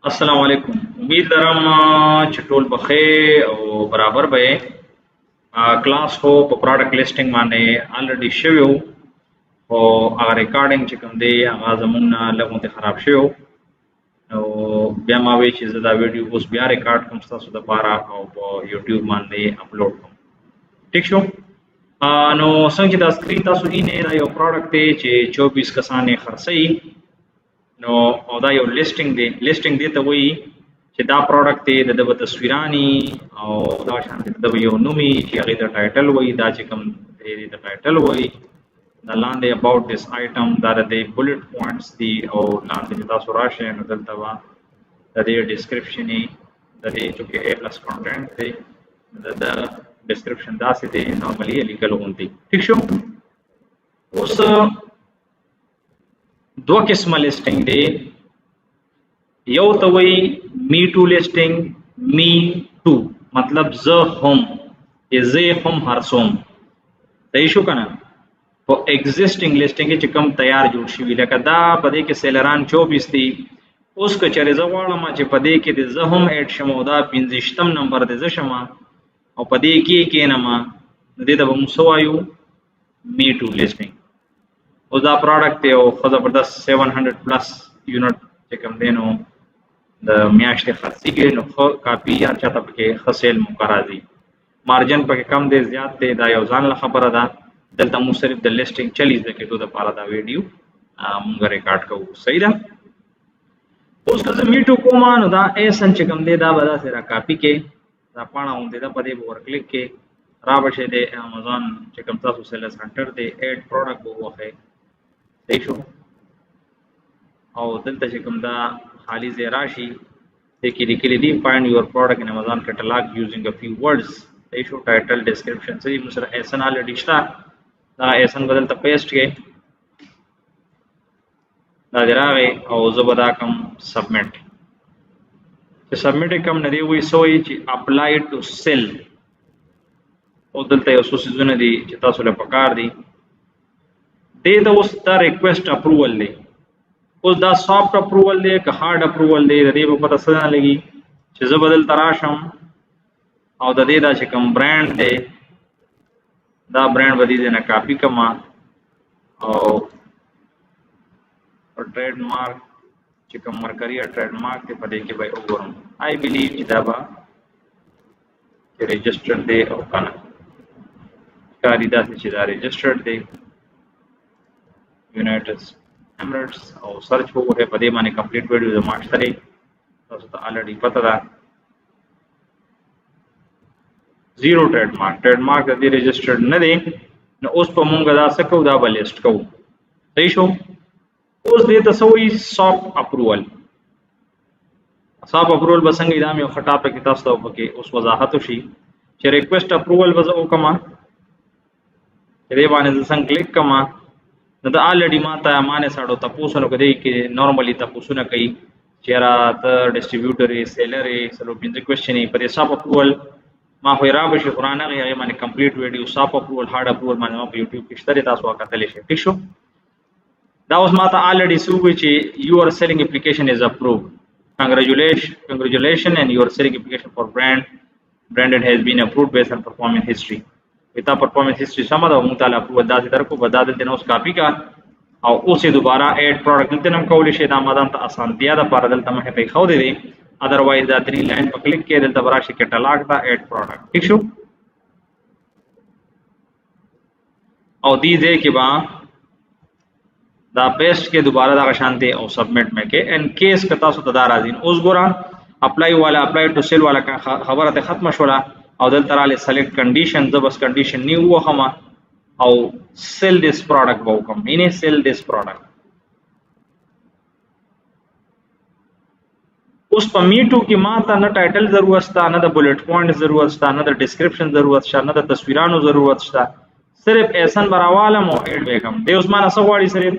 السلام علیکم. امید لرم چې ټول بخیر او برابر به کلاس هو په پروډکټ لیسټینګ باندې الریډي شوی او هغه ریکارډینګ چې کوم دی هغه زمونږ نه لږ خراب شوی او بیا ما وی چې زه دا ویډیو اوس بیا ریکارډ کوم تاسو لپاره او په یوټیوب باندې اپلوډ کوم. ټیک شو. نو څنګه چې دا سکرین تاسو یې دا یو پروډکټ دی چې 24 کسانې خرڅي نو او دا یو لیسټینګ دی ته وایي چې دا پروډکټ دی د تصویرانی او دا شان د یو نومي چې هغه د ټایټل وایي دا چې کوم دی د ټایټل وایي دا لاندې about this item دا د بولټ پوینټس دی او لاندې تاسو راشئ نو دلته وا د دې ډسکرپشن د دې چې A+ کنټینټ دی د ډسکرپشن داسې دی نورمالي لیکل غونډي. ٹھیک شو. اوس دو قسمه لیسټینګ دی. یو ته وایي می ټو لیسټینګ می ټو مطلب زه هم هرڅوم صحیح شو کنه. په ایگزیسټینګ لیسټینګ چې کوم تیار جوړ شوی لکه دا په دې کې سیلران 24 دی. اوس که چېرې زه غواړم چې په دې کې د زه هم ایډ شم او دا 15 نمبر د زه شم او په دې کې کېنم نو دې ته به موږ څه وایو می ټو لیسټینګ. اوس دا پروډکټ دی او ښه زبردست 700 پلس یونټ چې کوم دی نو د میاشتې خرڅي کې نو ښه کاپي یا چاته پکې ښه سیل موقع راځي. مارجن پکې کم دی زیات دی دا یو ځان له خبره ده. دلته موږ صرف د لیسټینګ چلی زده کېدو دپاره دا ویډیو موږ ریکارډ کوو. صحیح ده. اوس که زه میټو کوم نو دا ایسن چې کوم دی دا به داسې را کاپي کې دا پاڼه غوندې ده په دې به ورکلیک کې را به شي د امازون چې کوم تاسو سیلز هنټر دی ایډ پروډکټ به ووهئ. صحیح شو. او دلته چې کوم دا خالی ځای راشي دې کې لیکلي دي find your product in Amazon catalog using a few words. صحیح شو. ټایټل ډسکرپشن صحیح موږ سره ایسن الریډي شته دا ایسن بدل ته پیسټ کې دا دی راغی او زه به دا کوم سبمټ چې سبمټ یې کوم نه دی وایي څه وایي چې اپلای ټو سیل. او دلته یو څو څیزونه دي چې تاسو له پکار دي دې ته اوس دا ریکویسټ اپروول دی. اوس دا سافټ اپروول دی که هارډ اپروول دی د دې په پته څه نه لګي چې زه به دلته راشم او د دې دا چې کوم برانډ دی دا برانډ به دې نه کاپي کما او ټریډ مارک چې کوم مرکري ټریډ مارک دی په دې کې به وګورم. آی بیلیو چې دا به رجسټرډ دی او کنه کاری داسې چې دا رجسټرډ دی یونایټډ امریټس او سرچ وګورئ په دې باندې کمپلیټ ویډیو زما شته دی تاسو ته الریډي پته ده. زیرو ټریډ مارک د دې رجسټرډ نه دی نو اوس په مونږ دا څه کوو دا به لیسټ کوو. صحیح شو. اوس دې ته څه وایي سافټ اپروول. سافټ اپروول به څنګه دا مې یو ښه ټاپک کې تاسو ته پکې اوس وضاحت وشي چې ریکویسټ اپروول به زه وکړم چې دې باندې زه څنګه کلیک کړم نو دا الریډي ما ته مانې ساړو تپوسونه کوي کې نورمالي تپوسونه کوي چې را ته ډسټریبیوټر یې سیلر یې سلو پنځه کوېسچن یې په دې سافټ اپروول ما خو را به شي قرآن هغې هغې باندې کمپلیټ ویډیو سافټ اپروول هارډ اپروول باندې ما په یوټیوب کې شته دی تاسو کتلی شئ. ټیک شو. دا اوس ما ته الریډي څه ووایي چې your selling application is approved. Congratulations and your selling application for branded has been approved based on performance history. تا پرفارمنس هیستوري سمه ده موږ تعالی اپروول داسې درکو به دا دلته نه اوس کاپي کا او اوس یې دوباره ایډ پروډکټ دلته نه هم کولی شي. دا مادام ته اسانتیا دپاره دلته مخې ته ایښودی دی ادروایز دا 3 لاین په کلیک کې دلته به راشي کیټلاګ دا ایډ پروډکټ. ٹھیک شو. او دې ځای کې به دا پیسټ کې دوباره دغه شانتې او سبمټ مې کې ان کیس که تاسو ته دا راځي. اوس ګوره اپلای والا اپلای ټو سیل والا خبره ته ختمه شوله او دلته رالی سلیکټ کنډیشن زه بس کنډیشن نیو ووهم او سیل دیس پروډکټ به وکړم یعنې سیل دیس پروډکټ. اوس په میټو کې ما ته نه ټایټل ضرورت شته نه د بولټ پوینټ ضرورت شته نه د ډسکرپشن ضرورت شته نه د تصویرانو ضرورت شته. صرف ایسن به راوالم او ایډ به کړم. دې اوس ما نه څه غواړي صرف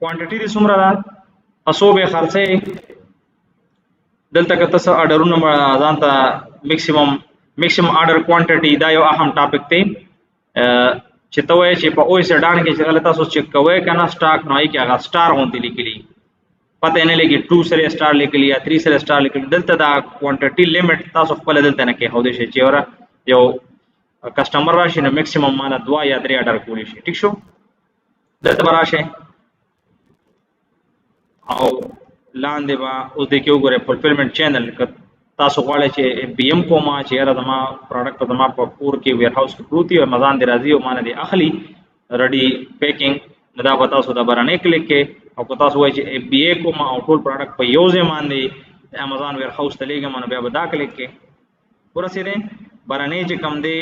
کوانټیټي دې څومره ده څو به خرڅې دلته که ته څه اډرونه ځان ته میکسیمم آرډر کوانټیټي دا یو اهم ټاپک دی چې ته وایې چې په اوې سډان کې چې کله تاسو چیک کوئ که نه سټاک نو هغې کې هغه سټار غوندې لیکلي پته نه لګي 2 سره سٹار لیکلی یا 3 سره سٹار لیکلی دلته دا کوانټیټي لیمټ تاسو خپل دلته نه کې هو دي شي چې ورا یو کسٹمر راشي نو میکسیمم مال 2 یا 3 آرډر کولی شي ٹھیک شو دلته راشه او لاندې با اوس د کېو ګره فولفلمنٹ چینل تاسو غواړئ چې بي ام کوما چې را دما پروډکټ دما په کور کې ویر هاوس کې پروتي او مزان دی راځي او مان دي اخلي ریډي پیکینګ دا به تاسو د برانه کلیک کې او کو تاسو وایي چې بي ا کوما او ټول پروډکټ په یو ځای باندې امازون ویر هاوس ته لګم نو بیا به دا کلیک کې ورسېده برانه چې کم دی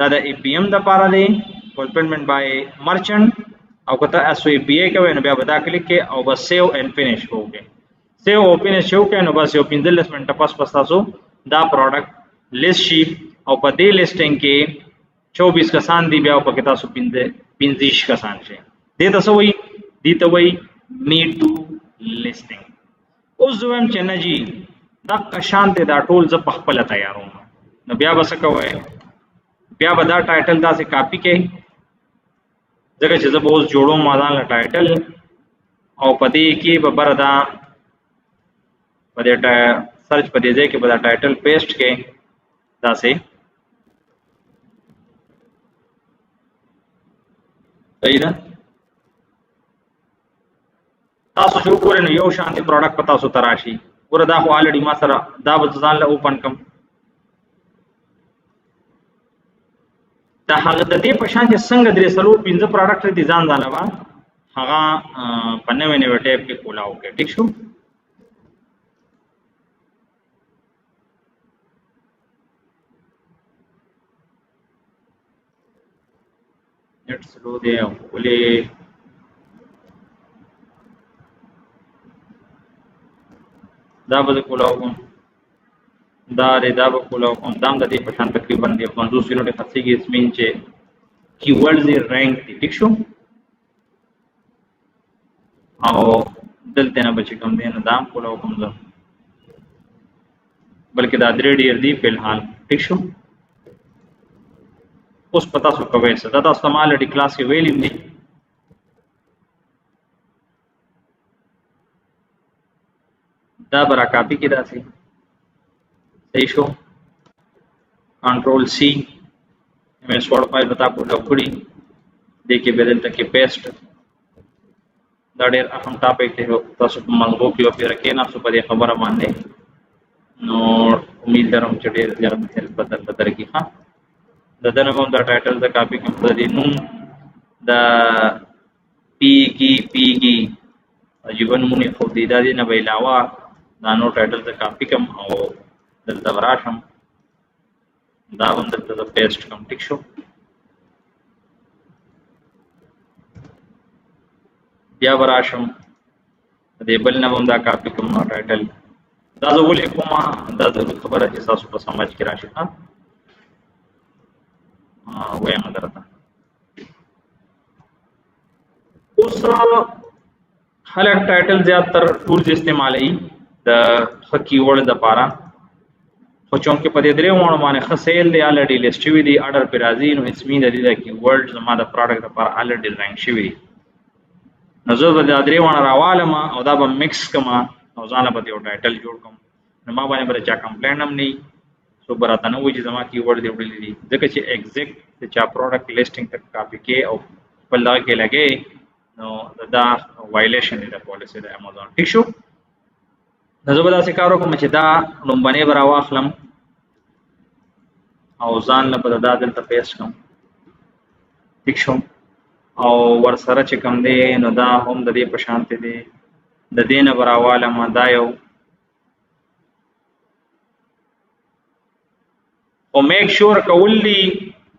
دا د بي ام د پاره دی فولفلمنٹ بای مرچنټ او کته اس وی بي ا کوي نو بیا به دا کلیک کې او بس سیو اینڈ فینیش کوو سیو او فینیش شو کې نو بس یو 15 منټه پس تاسو دا پروډکټ لیست شي او په دې لیسټینګ کې 24 کسان دی بیا په کې تاسو 15 کسان شي دې تاسو وی دي ته وی می ټو لیسټینګ اوس زوم چې نه جی دا شانته دا ټول ز په خپل تیاروم نو بیا بس کوي بیا به دا ټایټل دا سه کاپی کې ځکه چې زه به اوس جوړوم مازان له ټایټل او پدې کې به بردا پدې سرچ پدې ځای کې به دا ټایټل پیسټ کې دا سه صحیح ده تاسو شو کولای نو یو شانتي پروډکټ پتا سو تراشي وردا خو الریډي ما سره دا ځان له اوپن کم دا هغه د دې په شان چې څنګه درې سلو 15 پروډکټ دي ځان ځاله هغه په نوې نوې ټیپ کې کولاو کې ٹھیک شو net slow दे बोले دا به کولاو دا به کولاو دام د دې په شان تقریبا د 50 یونټ خرڅيږي اسمین چې کیورډز یې رینک دي ٹھیک شو او دلته نه بچ کوم دی نه دام کولاو کوم ځه بلکې دا درې ډیر دی په حال ٹھیک شو اوس پتا سو کوي څه دا تاسو مال ډی کلاس کې ویلې دي دا برا کاپی کې دا سي صحیح شو کنټرول سی ایم اس ورډ فایل بتا کو لوکړي دیکھئے بدل تک کې پیسټ دا ډېر اهم ټاپک دی تاسو په منغو کې او پیر کې نه څه په خبره باندې نو امید لرم چې ډېر زیات هیلپ بدل کی ها د دنه کوم دا ټایټل دا کاپی کوم د نوم دا پیږي جیون مونږ خو دې دا نه به علاوه دا نو ټایټل دا کاپی کوم او دلته وراشم دا هم دلته پیسټ کوم ټیک شو بیا وراشم دې بل نه هم دا کاپی کوم نو ټایټل دا زه ولې کومه دا خبره چې تاسو په سمجھ کې راشي ها وایم درته اوس خلک ټایټل زیاتره ټولز استعمالي د کیورډ د پاره خو چونکه په دې درې وونه باندې خسیل دی الریډي لیست وی دی آرډر پر راځي نو اسمین د دې کیورډ زما د پروډکټ لپاره الریډي رانک شوی نو زه د درې وونه راوالم او دا به مکس کما او ځان په یو ټایټل جوړ کوم نو ما باندې بل چا کمپلین هم نه سو براته نو چې زما کیورډ دی وړلې دي ځکه چې ایگزیکټ چا پروډکټ لیسټینګ تک کاپی کې او په لګ کې لګي نو دا وایلیشن دی د پالیسی د امازون ټیک شو نو زه به داسې کار وکړم چې دا لومبنې به راواخلم او ځان له به دا دلته پیسټ کړم ټیک شو او ورسره چې کوم دی نو دا هم د دې په شانتې دی د دې نه به راوالم دا یو او میک شور کولی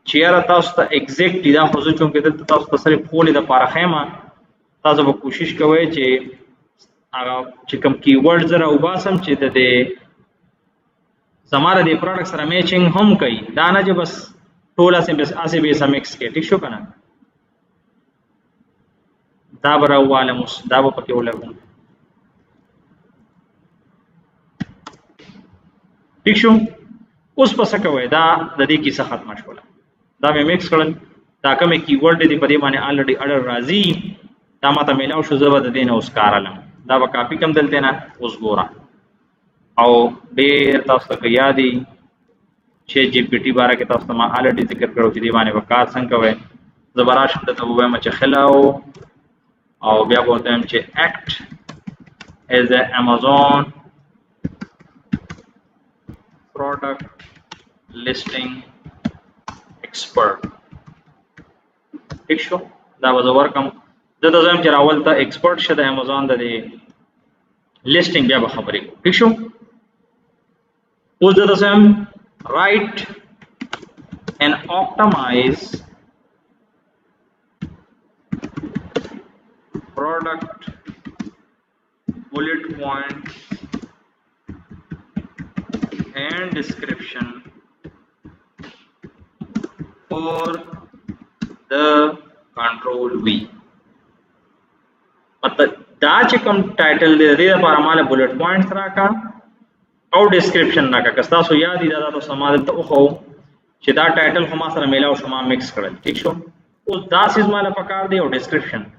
چې یاره تاسو ته ایگزیکټ دا خو زه چونکې دلته تاسو ته صرف خولې د پاره خیمه تاسو به کوشش کوئ چې هغه چې کوم کیورډ زره وباسم چې د دې زماره د پروډکټ سره میچینګ هم کوي دا نه چې بس ټول اسې بس به سمکس کې ټیک شو کنه دا براواله مس دا په کې ولګم ټیک شو اوس پس کوي دا د دې کیسه ختمه شوله دا مې میکس کړل دا کومه کیورډ دی په دې باندې الریډي اډر راځي دا ماته میلاو شو زبر د دین اوس کارالم دا به کاپی کم دلته نه اوس ګوره او ډېر تاسو ته یادي چې جی پی ټي باره کې تاسو ته ما الریډي ذکر کړو چې دی باندې وکړ څنګه کوي زبراش د ته وایم چې خلاو او بیا به وایم چې اکټ as a Amazon product listing expert ٹھیک شو دا به زه ورکم زه ته وایم چې راول ته ایکسپرټ شه د Amazon د listing بیا به خبرې کوو ٹھیک شو اوس زه ته وایم write and optimize product bullet points and description for the control V مطلب دا چې کوم ټایټل دی د دې لپاره مال بولټ پوینټس راکا او ډسکرپشن راکا که تاسو یاد دي دا تاسو ما دلته وخو چې دا ټایټل خو ما سره میلاو شو ما مکس کړل ٹھیک شو اوس دا سیز مال پکار دی او ډسکرپشن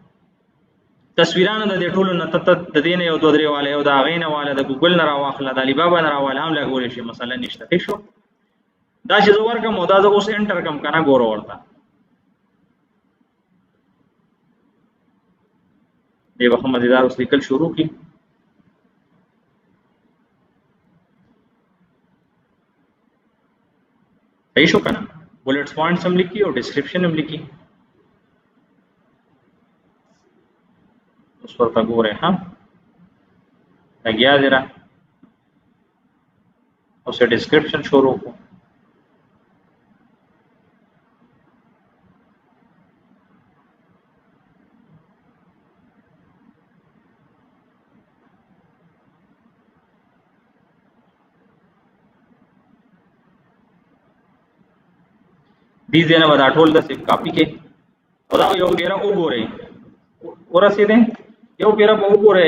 تصویرانه د دې ټولو نه د دې نه یو دوه درې واله یو دا غینه واله د ګوګل نه راواخله د علی بابا نه راواله هم لګول شي مثلا نشته ٹھیک شو دا چې زه ورکم او دا زه اوس انټر کم کنه ګوره ورته دی به مزیدار اوس لیکل شروع کی صحیح شو کنه بولټس پوینټس هم لیکي او ډسکرپشن هم لیکي اوس ورته ګوره ها لګیا دی را اوس ډسکرپشن شروع کو دې ځنه ودا ټول د سیف کاپی کې او دا یو ډیره وګورئ ورسېده یو پیرا په وګوره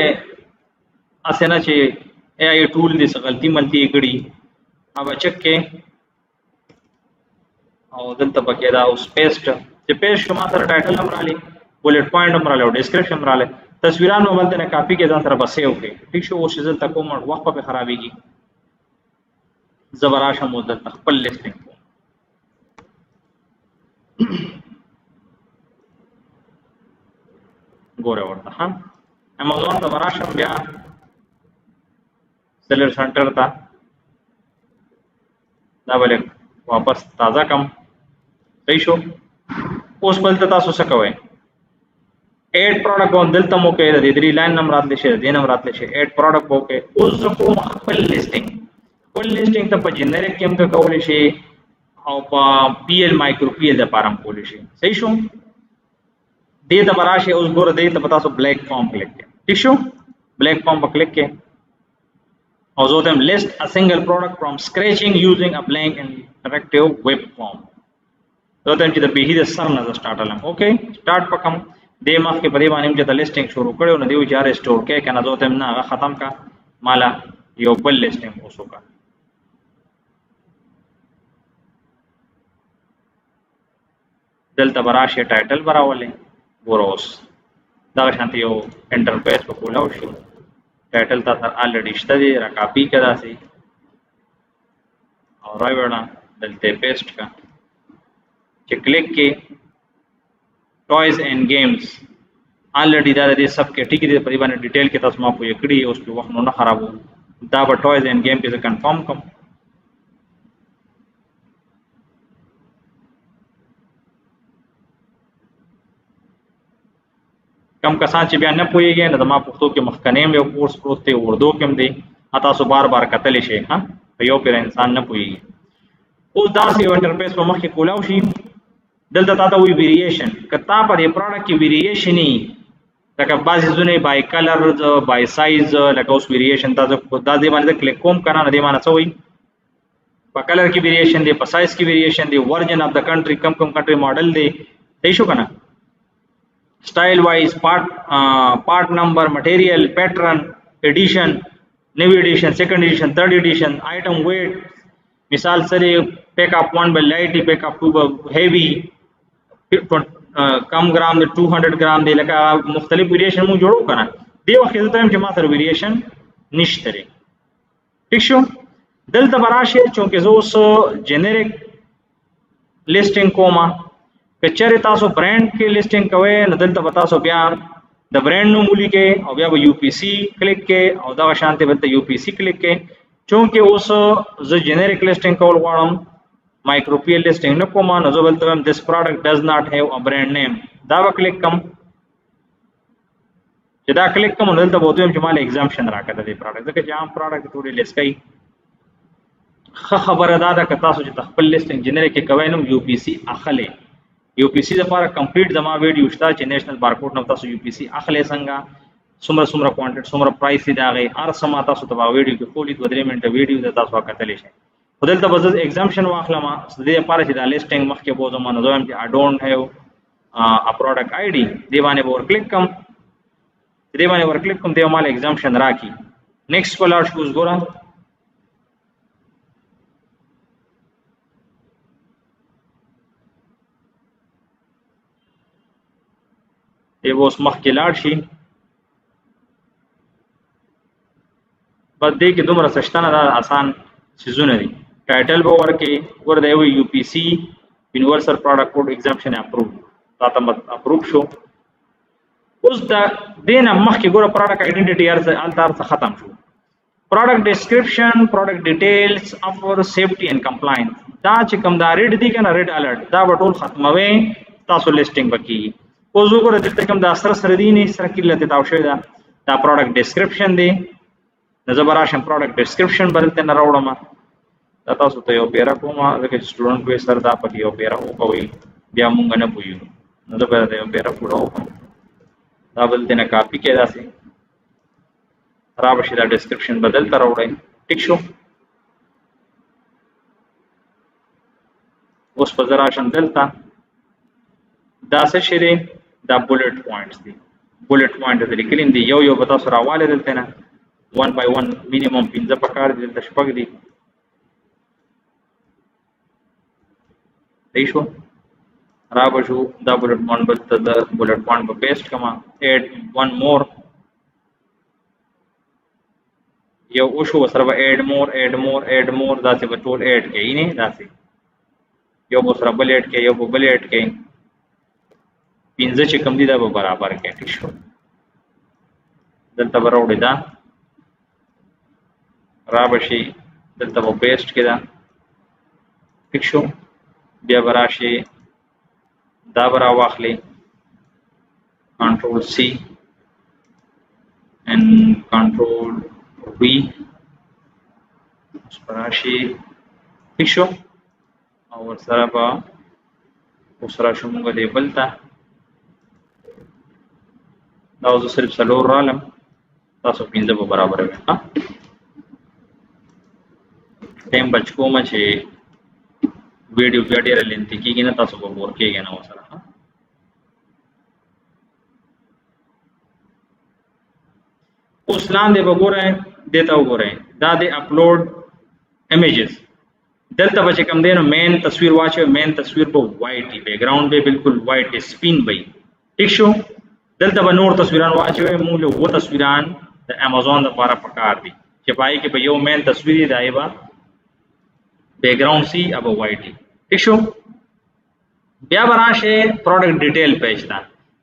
اسنه چې ای ټول دې څه غلطي ملتي کړي او چک کې او دلته پکې دا اوس پیسټ چې پیسټ ما سره ټایټل هم رالی بولټ پوینټ هم رالی او ډسکرپشن هم رالی تصویران مو بلته نه کاپی کې ځان سره بس سیو کړئ ٹھیک شو اوس ځل تک کوم وخت په خرابېږي زبراشه مو دلته خپل لیسټینګ ګوره ورته ها Amazon ته راشم بیا سیلر سنټر ته دا بل واپس تازه کم صحیح شو اوس بل ته تاسو څه کوئ ایډ پروډکټ باندې دلته مو کې د دې لاین نمبر راتلی شي د نمبر راتلی شي ایډ پروډکټ مو کې اوس کوم خپل لیسټینګ ته په جنریک کې هم کولای شي او په پی ایل مایکرو پی ایل د پارم کولای شي صحیح شو دې ته براشه اوس ګوره دې ته تاسو بلیک فارم کلیک کړئ ٹھیک شو بلیک فارم په کلیک کړئ او زه تم list a single product from scratching using a blank interactive web form زه تم چې د به د سر نه سٹارټ علم اوکے سٹارټ پکم دې مخ کې په دې باندې چې د لیسټینګ شروع کړو نو دی چې ریسټور کې کنه زه تم نه هغه ختم کا مالا یو بل لیسټینګ اوسو کا دلته براشه ټایټل براولې ګوروس دا شانتي یو انټرفیس په کولاو شي ټایټل تا سره الریډي شته دی را کاپی کړه سي او راوړنا دلته پیسټ کا چې کلیک کې ټوایز اینڈ گیمز الریډي دا دې سب کې ټیک دي په دې باندې ډیټیل کې تاسو ما په یکړي اوس په وخت نه خرابو دا په ټوایز اینڈ گیم کې کنفرم کوم کم کسان چې بیا نه پوهیږي نو ما پښتو کې مخکنیم یو کورس پروت دی اردو کې هم دی تاسو بار بار کتلی شئ ها په یو پیر انسان نه پوهیږي اوس داسې یو انټرفیس په مخ کې کولاو شي دلته تاسو وی ویریشن کتا په دې پروډکټ کې ویریشن ني لکه بعضی ځونه بای کلر بای سایز لکه اوس ویریشن تاسو دا دې باندې کلیک کوم کنه نه دې باندې څه وي په کلر کې ویریشن دی په سایز کې ویریشن دی ورژن اف د کنټری کم کنټری ماډل دی صحیح شو کنه style wise part number material pattern edition new edition second edition third edition item weight misal sare pack up 1 by light pack up 2 by heavy कम ग्राम दे 200 ग्राम दे लगा मुख्तलिफ वेरिएशन मु जोड़ो करना دی وخت ته هم چې ما سره ویریشن نشته لري. ٹھیک شو. دلته براشه چونکه زه اوس جنریک لیسټینګ کومه که چېرې تاسو برانډ کې لیسټینګ کوئ نو دلته به تاسو بیا د برانډ نوم ولیکئ او بیا به یو پی سی کلیک کړئ او دغه شانتې به یو پی سی کلیک کړئ. چونکه اوس زه جنریک لیسټینګ کول غواړم مایکرو پی ایل لیسټینګ نه کوم نو زه بلته وایم دس پروډکټ ډز ناٹ هیو ا برانډ نیم. دا به کلیک کوم. چې دا کلیک کوم نو دلته به وته چې مال ایگزامپشن راکړه د پروډکټ ځکه چې عام پروډکټ ټول لیست کوي. خبره دا ده که تاسو چې خپل لیسټینګ جنریک کوئ نو یو پی سی اخلي. یو پی سی لپاره کمپلیټ زما ویډیو شته چې نېشنل بارکوډ نو تاسو یو پی سی اخلي څنګه څومره کوانټیټ څومره پرایس دی هغه هر سم تاسو ته ویډیو کې فولي 2-3 منټه ویډیو د تاسو کتلی شي. دلته به زه ایگزامپشن واخلم د دې لپاره چې دا لیسټینګ مخکې بوزم نو زه هم چې I don't have a product ID دی باندې ور کلیک کوم. دی باندې ور کلیک کوم دی مال ایگزامپشن راکی. نیکسټ په لاړ شو ګورم. دی اوس مخکې لاړ شي بس دې کې دومره سشتنه دا آسان سيزونه دي. ټایټل به ورکې ور دی یو پی سی یونیورسل پروډکټ کوډ ایگزامپشن اپروو دا ته اپروو شو. اوس دا دینه مخکې ګوره پروډکټ آئیډنټیټي ارز ختم شو. پروډکټ ډیسکرپشن پروډکټ ډیټیلز افور سیفټي اینڈ کمپلاینس دا چې کوم دا ریډ دي کنه ریډ الرټ دا به ټول ختموي تاسو لیسټینګ وکړي. اوس وګوره دلته کوم دا سره دي نه سره کې لته تاو شوی دا پروډکټ ډیسکرپشن دی. نو زه به راشم پروډکټ ډیسکرپشن بدلته نه راوړم. دا تاسو ته یو پیرا کوم ځکه چې سټوډنټ کوی سر دا پکې یو پیرا وکوي بیا مونږ نه پویو نو زه به یو پیرا پوراو دا بلته نه کاپی کې داسې را بشي دا ډیسکرپشن بدلته راوړئ. ټیک شو. اوس په زرا شم دلته دا څه شي دی دا بولټ پوینټس دي. بولټ پوینټ د لیکلین دي یو به تاسو راواله دلته نه 1 by 1 minimum 15 پکار دي دلته شپږ دي. صحیح شو. را بشو دا بولټ پوینټ بل ته د بولټ پوینټ په پیسټ کما اډ ون مور یو او شو سره به اډ مور دا څه به ټول اډ کوي نه دا څه یو به سره بل اډ کوي یو به بل اډ کوي 15 چې کم دي دا به برابر کوي. ٹھیک شو. دلته وروړي دا را بشي دلته به پیسټ کړه. ٹھیک شو. بیا براشي دا برا واخلي کنټرول سی and control V براشي. ٹھیک شو. او سره با اوسره شومغه دی بلتا دا اوس صرف سلور رالم تاسو 15 به برابر وي. ها ټیم بچ کوم چې ویډیو بیا ډېر لنتي کیږي نه تاسو به ور کېږي نه وسره. اوس لاندې وګورئ دته وګورئ دا د اپلوډ امیجز دلته به کوم دی نو مین تصویر واچو. مین تصویر په وایټ بیک ګراوند به بالکل وایټ سپین وي. ٹھیک شو. دلته به نور تصویران واچو. موږ له و تصویران د امازون لپاره پکار دي چې پای کې به یو مین تصویر دی دایبا بیک ګراوند سی اب وایټ. ٹھیک شو. بیا براشه پروډکټ ډیټیل پیج تا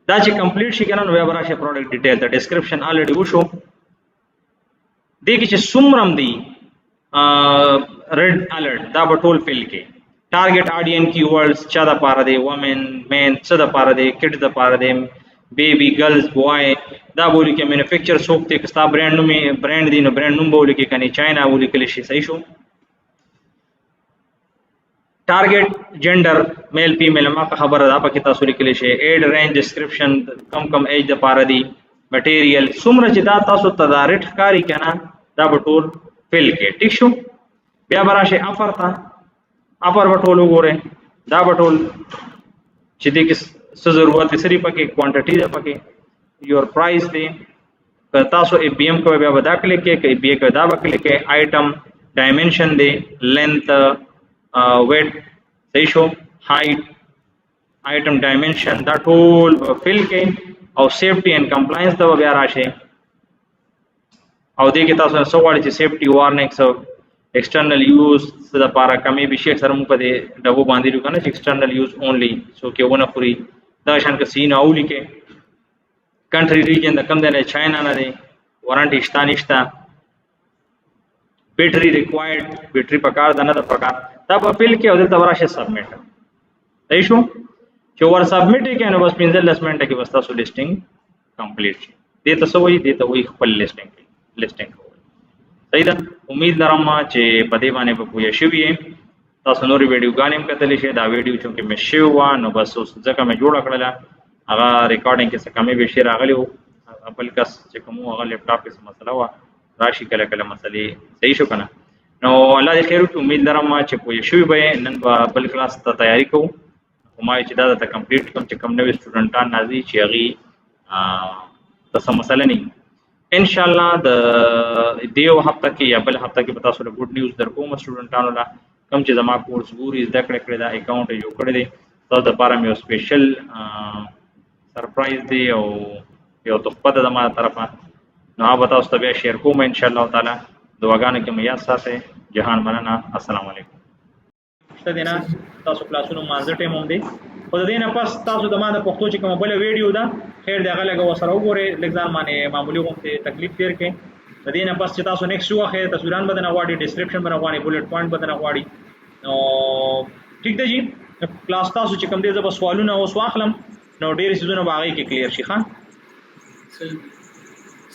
دا چې کمپلیټ شي کنه نو بیا براشه پروډکټ ډیټیل ته ډیسکرپشن الریډي وشو. دغه چې سمرم دی ریډ الرټ دا به ټول فل کې ټارګټ اډین کیورډز چا د پاره دی وومن مین څه د پاره دی کډز د پاره دی بیبي ګرلز بوای دا بولی کې مینوفیکچر سوپ ته کستا برانډ نوم برانډ دی نو برانډ نوم بولی کې کني چاینا بولی کې شي. صحیح شو. ټارګټ جنډر میل فیمیل ما خبره دا پکې تاسو لیکلی شي. ایډ رینج ډیسکرپشن کم ایج د پاره دی مټیریل څومره چې دا تاسو تدارټ ښکاری کنه دا به ټول فل کې. ٹھیک شو. بیا براشه افر تا افر به ټول وګوره دا به ټول چې دې کې څه ضرورت سری پکې کوانټیټي ده پکې یور پرایس دی که تاسو ای بی ایم کوي بیا به دا کلیک کې ای بی ای کوي دا به کلیک کې آیټم ډایمنشن دی لینث ویټ. صحیح شو. هایټ آیټم ډایمنشن دا ټول فل کې او سیفټي اینڈ کمپلاینس دا بیا راشه او دې کې تاسو سره غواړي چې سیفټي وارننګز او ایکسټرنل یوز د لپاره کمی به شي سره موږ په دې ډبو باندې لرو کنه چې ایکسټرنل یوز اونلی سو کې ونه خوري دا شان کې سین اولی کې کنټری ریجن د کم نه چاینا نه دی وارانټي شته نشته بیټری ریکوایرډ بیټری پکار ده نه د پکار دا په اپیل کې او دلته ورشه سبمیټ دی شو چې ور سبمیټ کې نو بس 15 منټه کې بس تاسو لیسټینګ کمپلیټ شي دې ته سوې دې ته وې خپل لیسټینګ صحیح ده امید لرم چې په دې باندې په پوهه شوي تاسو نورې ویډیو غانې هم کتلی شئ دا ویډیو چې مې شو و نو بس اوس ځکه مې جوړ کړله هغه ریکارډینګ کې څه کمې به شي راغلی وو بل کس چې کوم هغه لیپټاپ کې څه مسله وه راشي کله کله مسلې صحیح شو کنه نو الله دې خیر وکړي امید لرم چې پوهه شوي به نن به بل کلاس ته تیاری کوو ما چې دا ته کمپلیټ کوم چې کم نوې سټوډنټان راځي چې هغې ته څه مسله نه ان شاء الله د دیو هفته کې یا بل هفته کې به تاسو له ګډ نیوز درکوم سټوډنټانو لا کوم چې زما کورس ګوري زده کړې دا اکاونټ یو کړی دی تاسو لپاره مې سپیشل سرپرایز دی او یو تحفه ده زما طرفه نو هغه تاسو ته بیا شیر کوم ان شاء الله تعالی دعاګانو کې مې یاد ساتئ جهان مننه السلام علیکم شته دینا تاسو کلاسونو مازه ټیم هم دی خو د دې نه پس تاسو د ما د پښتو چې کوم بل ویډیو ده خیر دغه لګه وسره وګورئ لږ ځان باندې معمولی غوښتې تکلیف تیر کړئ د دې نه پس چې تاسو نیکسټ وخت تصویران بدنه غواړي ډسکرپشن باندې غواړي بولټ پوینټ بدنه غواړي نو ټیک ده جی کلاس تاسو چې کوم دې زب سوالونه اوس واخلم نو ډېر سيزونه باغې کې کلیر شي ښه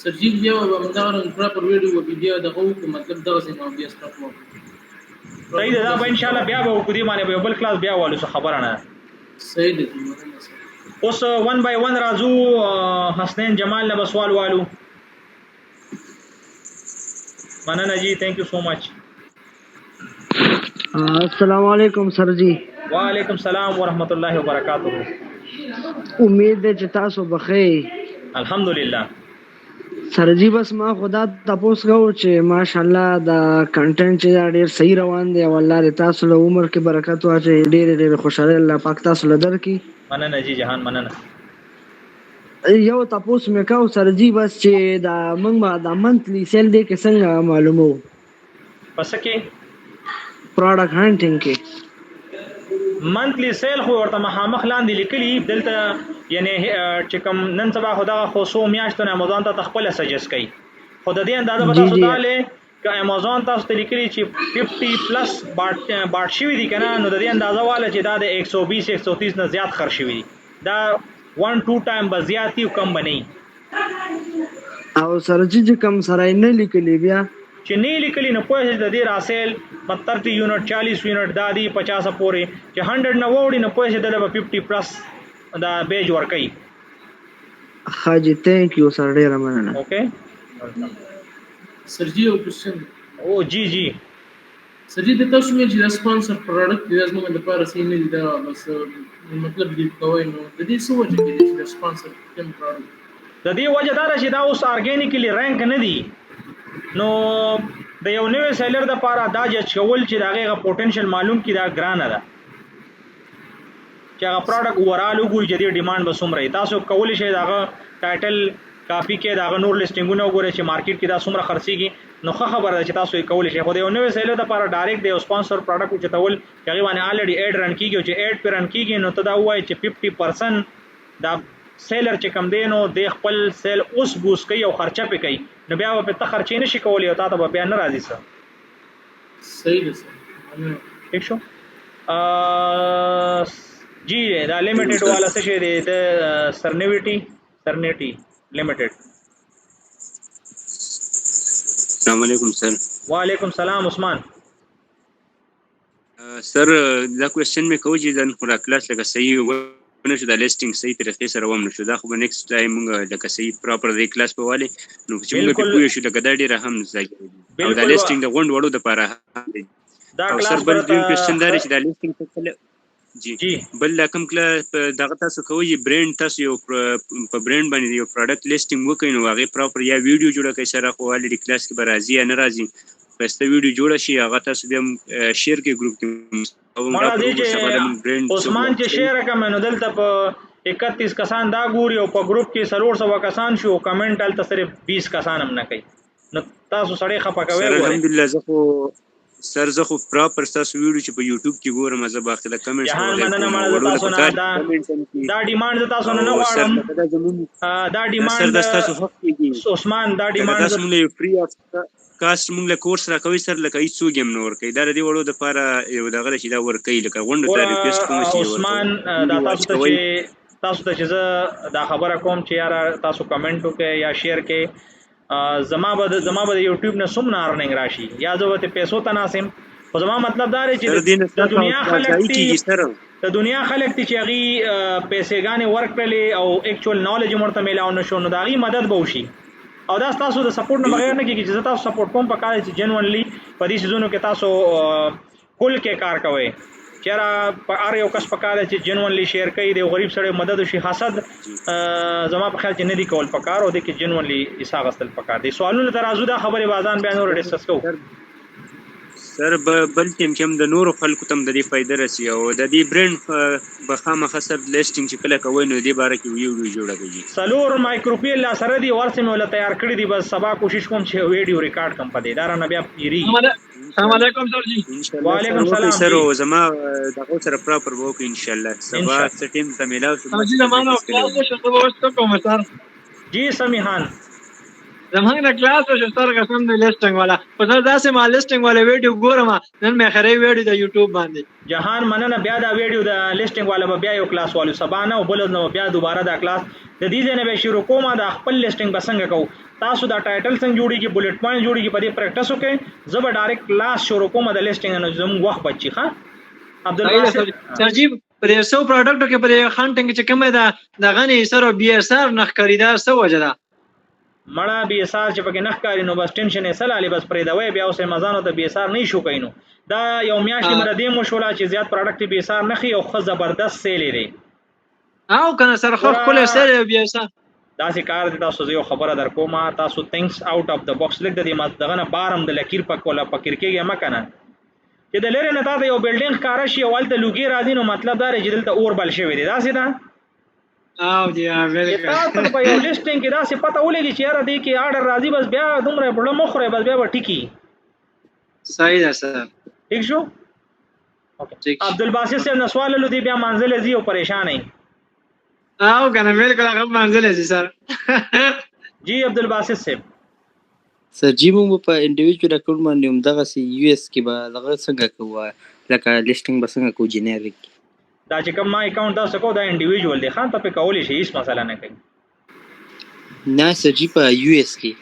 سرجیت بیا دا پراپر ویډیو ویډیو دغه مطلب دا څه ما بیا سٹارټ مو صحیح ده به ان شاء الله بیا به وکړي باندې به بل کلاس بیا والو څه خبره نه صحیح ده اوس 1 by 1 راځو حسنین جمال نه سوال والو مننه جی ثانک یو سو مچ السلام علیکم سر جی وعلیکم السلام ورحمۃ اللہ وبرکاتہ امید ده چې تاسو بخیر الحمدلله سر جی بس ما خدا تاسو غو چې ماشاءالله دا کنټینټ چې ډیر صحیح روان دی او الله دې تاسو له عمر کې برکت واچي ډیر خوشاله الله پاک تاسو له درکې مننه جی جهان مننه یو تاسو مې کاو سر جی بس چې دا موږ دا منتلی سیل دی کې څنګه معلومو پس کې پروډکټ هانټینګ کې منتلی سیل خو ورته مخامخ لاندې لیکلي دلته یعنی چې کوم نن سبا خدا خو سو میاشتونه امازون ته خپل سجست کوي خو د دې اندازه به تاسو ته که امازون تاسو ته لیکلي چې 50 پلس باټ شوي دي کنه نو د دې اندازه واله چې دا د 120 130 نه زیات خرج شوي دي دا 1-2 ټایم به زیات او کم بنئ او سر جی کم سره نه لیکلي بیا چې نه لیکلي نو پوهه د دې راسل 30 یونټ 40 یونټ دادی 50 پورې چې 100 نه وړي نو پوهه د 50 پلس دا بیج ور کوي حاجی ثانک یو سر ډیر مننه اوکے سر جی او کوېسچن او جی جی سر جی د تاسو مې چې سپانسر پروډکټ د لازم د لپاره سي نه دي دا بس مطلب دې کوی نو د دې څه وجه کې چې سپانسر کوم پروډکټ د دې وجه دا چې دا اوس ارګانیکلی رانک نه دي نو د یو نوې سیلر د لپاره دا چې کول چې دغه پوتنشل معلوم کی دا ګرانه ده چې هغه پروډکټ اورال وګورئ چې د ډیماند به څومره تاسو کولی شئ دغه ټایټل کاپی کې دغه نور لیسټینګونه وګورئ چې مارکیټ کې دا څومره خرڅيږي نو ښه خبره ده چې تاسو یې کولی شئ خو د یو نوې سیلر د لپاره ډایرکټ د سپانسر پروډکټ چتول هغه باندې الریډي اډ رن کیږي چې اډ پر رن کیږي نو ته دا وایي چې 50% دا سیلر چې کم دی نو د خپل سیل اوس بوس کوي او خرچه پې کوي نو بیا په ته خرچې نشي کولی او تا ته بیا نه راځي څه صحیح ده ٹھیک شو جی دا لیمیټډ والا څه شی دی د سرنیټي لیمیټډ السلام علیکم سر وعلیکم السلام عثمان سر دا کوېسچن مې کوي چې دا خورا کلاس لکه صحیح نشو دا لیسټینګ صحیح طریقې سره وم نشو دا خو به نیکسټ ټایم موږ لکه صحیح پراپر دی کلاس په والي نو چې موږ په پوه شو لکه دا ډېر هم ځای او دا لیسټینګ د غونډ وړو د لپاره دا کلاس بل دویم کوېسچن دا چې دا لیسټینګ څه جی بل کوم کلاس دغه تاسو کوی برانډ تاسو یو په برانډ باندې یو پروډکټ لیسټینګ وکړئ نو هغه پراپر یا ویډیو جوړه کړئ سره خو الریډي کلاس کې به راځي یا نه راځي پسته ویډیو جوړه شي هغه تاسو به شیر کې ګروپ کې عثمان چې شیر کوم نو دلته په 31 کسان دا ګوري او په ګروپ کې 300 کسان شو کمنټ الته صرف 20 کسان هم نه کوي نو تاسو سړی خپه کوي سر ګورئ الحمدلله زه خو پراپر تاسو ویډیو چې په یوټیوب کې ګورم زه باخله کمنټس جهان وغیرہ مننه کوم مړه وړو تاسو نه دا ډیماند زه تاسو نه غواړم دا ډیماند تاسو حق کیږي عثمان دا دا ډیماند تاسو موږ فری اف کاست موږ له کورس راکوي سر لکه هیڅ څوک هم نه ورکوي دا د دې وړو دپاره یو دغه ده چې دا ورکوي لکه غونډو ته ریکویسټ کوم چې عثمان دا تاسو ته چې زه دا خبره کوم چې یاره تاسو کمنټ وکړئ یا شیر کړئ زما به د یوټیوب نه څومره ارننګ راشي یا زه به پیسو ته ناسم خو زما مطلب دا دی چې د دنیا خلک چې هغوی پیسېګانې ورکړلې او ایکچوال نالج یې ورته میلاو نه شو نو د هغوی مدد به وشي او دا ستاسو د سپورټ نه بغیر نه کېږي چې زه تاسو سپورټ کوم پکار چې جنونلی په دې سیزونو کې تاسو کل کې کار کوئ چېرې په هر یو کس پکار چې جنونلی شیر کوي د غریب سړی مدد وشي حسد زما په خیال چې نه دي کول پکار او د کې جنونلی حصہ اخیستل پکار دي سوالونه ترازو دا خبرې بازان بیا نور ډسکس کوو سر بل ټیم کې هم د نورو خلکو ته هم د دې فایده رسي او د دې برند به خامخا سر لیسټینګ چې کله کوئ نو دې باره کې ویډیو جوړه کوي 4 مایکروفیل لا سره دي ورسې مې ولا تیار کړي دي بس سبا کوشش کوم چې ویډیو ریکارډ کم پدې دا رانه بیا پیری السلام علیکم سر جی وعلیکم السلام سر او زما دغه سره پراپر وو ان شاء الله سبا ټیم ته ملاو شو جی زمانه کلاس شو ته وښته کوم سر جی سمیحان زمانه د کلاس شو سر قسم د لیسټینګ والا په سر داسې ما لیسټینګ والا ویډیو ګورم نن مې خره ویډیو د یوټیوب باندې جهان مننه بیا دا ویډیو د لیسټینګ والا بیا یو کلاس والو سبا نه او بل نو بیا دوباره دا کلاس د دې نه به شروع کوم دا خپل لیسټینګ بسنګ کو تاسو دا ټایټل څنګه جوړیږي بولټ پوینټ جوړیږي په دې پریکټیس وکړئ زه به ډایرکټ کلاس شروع کوم د لیسټینګ نه زموږ وخت بچی ښه عبدالباسط سر جی پر یو پروډکټ کې پر هانټینګ چې کومه دا غني سر او بي اس ار نخ خریدار سو وجدا مړه بي اس ار چې پکې نخ کاری نو بس ټینشن یې سلاله بس پرې دا وای بیا اوسه مزانو ته بي اس ار نه شو کینو دا یو میاشت مر دې مو شولا چې زیات پروډکټ بي اس ار نخي او خو زبردست سیل لري او کنه سر خو کله سر بي اس ار دا سې کار دي تاسو یو خبره در کومه تاسو ثینکس اوټ اف د باکس لیک د دې دغه نه بارم د لکیر پک ولا پکیر کېږي مکنه چې د لری نه تاسو یو بلډینګ ښکارا شي او ولته لوګي راځي نو مطلب دا چې دلته اور بل شوی دی دا سې دا او دی تاسو په یو لیسټینګ کې دا څه پته ولګي چې یاره دې کې آرډر راځي بس بیا دومره بړه مخره بس بیا ټیکی صحیح ده سر ٹھیک شو اوکے عبدالباسط سے نسوال لو دی بیا منزل زی او پریشان ہیں او کنه بالکل هغه منزل زی سر جی عبدالباسط سے سر جی موږ په انډیویډوال اکاونټ باندې هم دغه سي یو اس کې به دغه څنګه کوو لکه لیسټینګ به څنګه کوو جنریک دا چې کوم ما اکاونټ تاسو کو دا انډیویډوال دی خان ته په کولې شي هیڅ مسله نه کوي نه سر جی په یو اس کې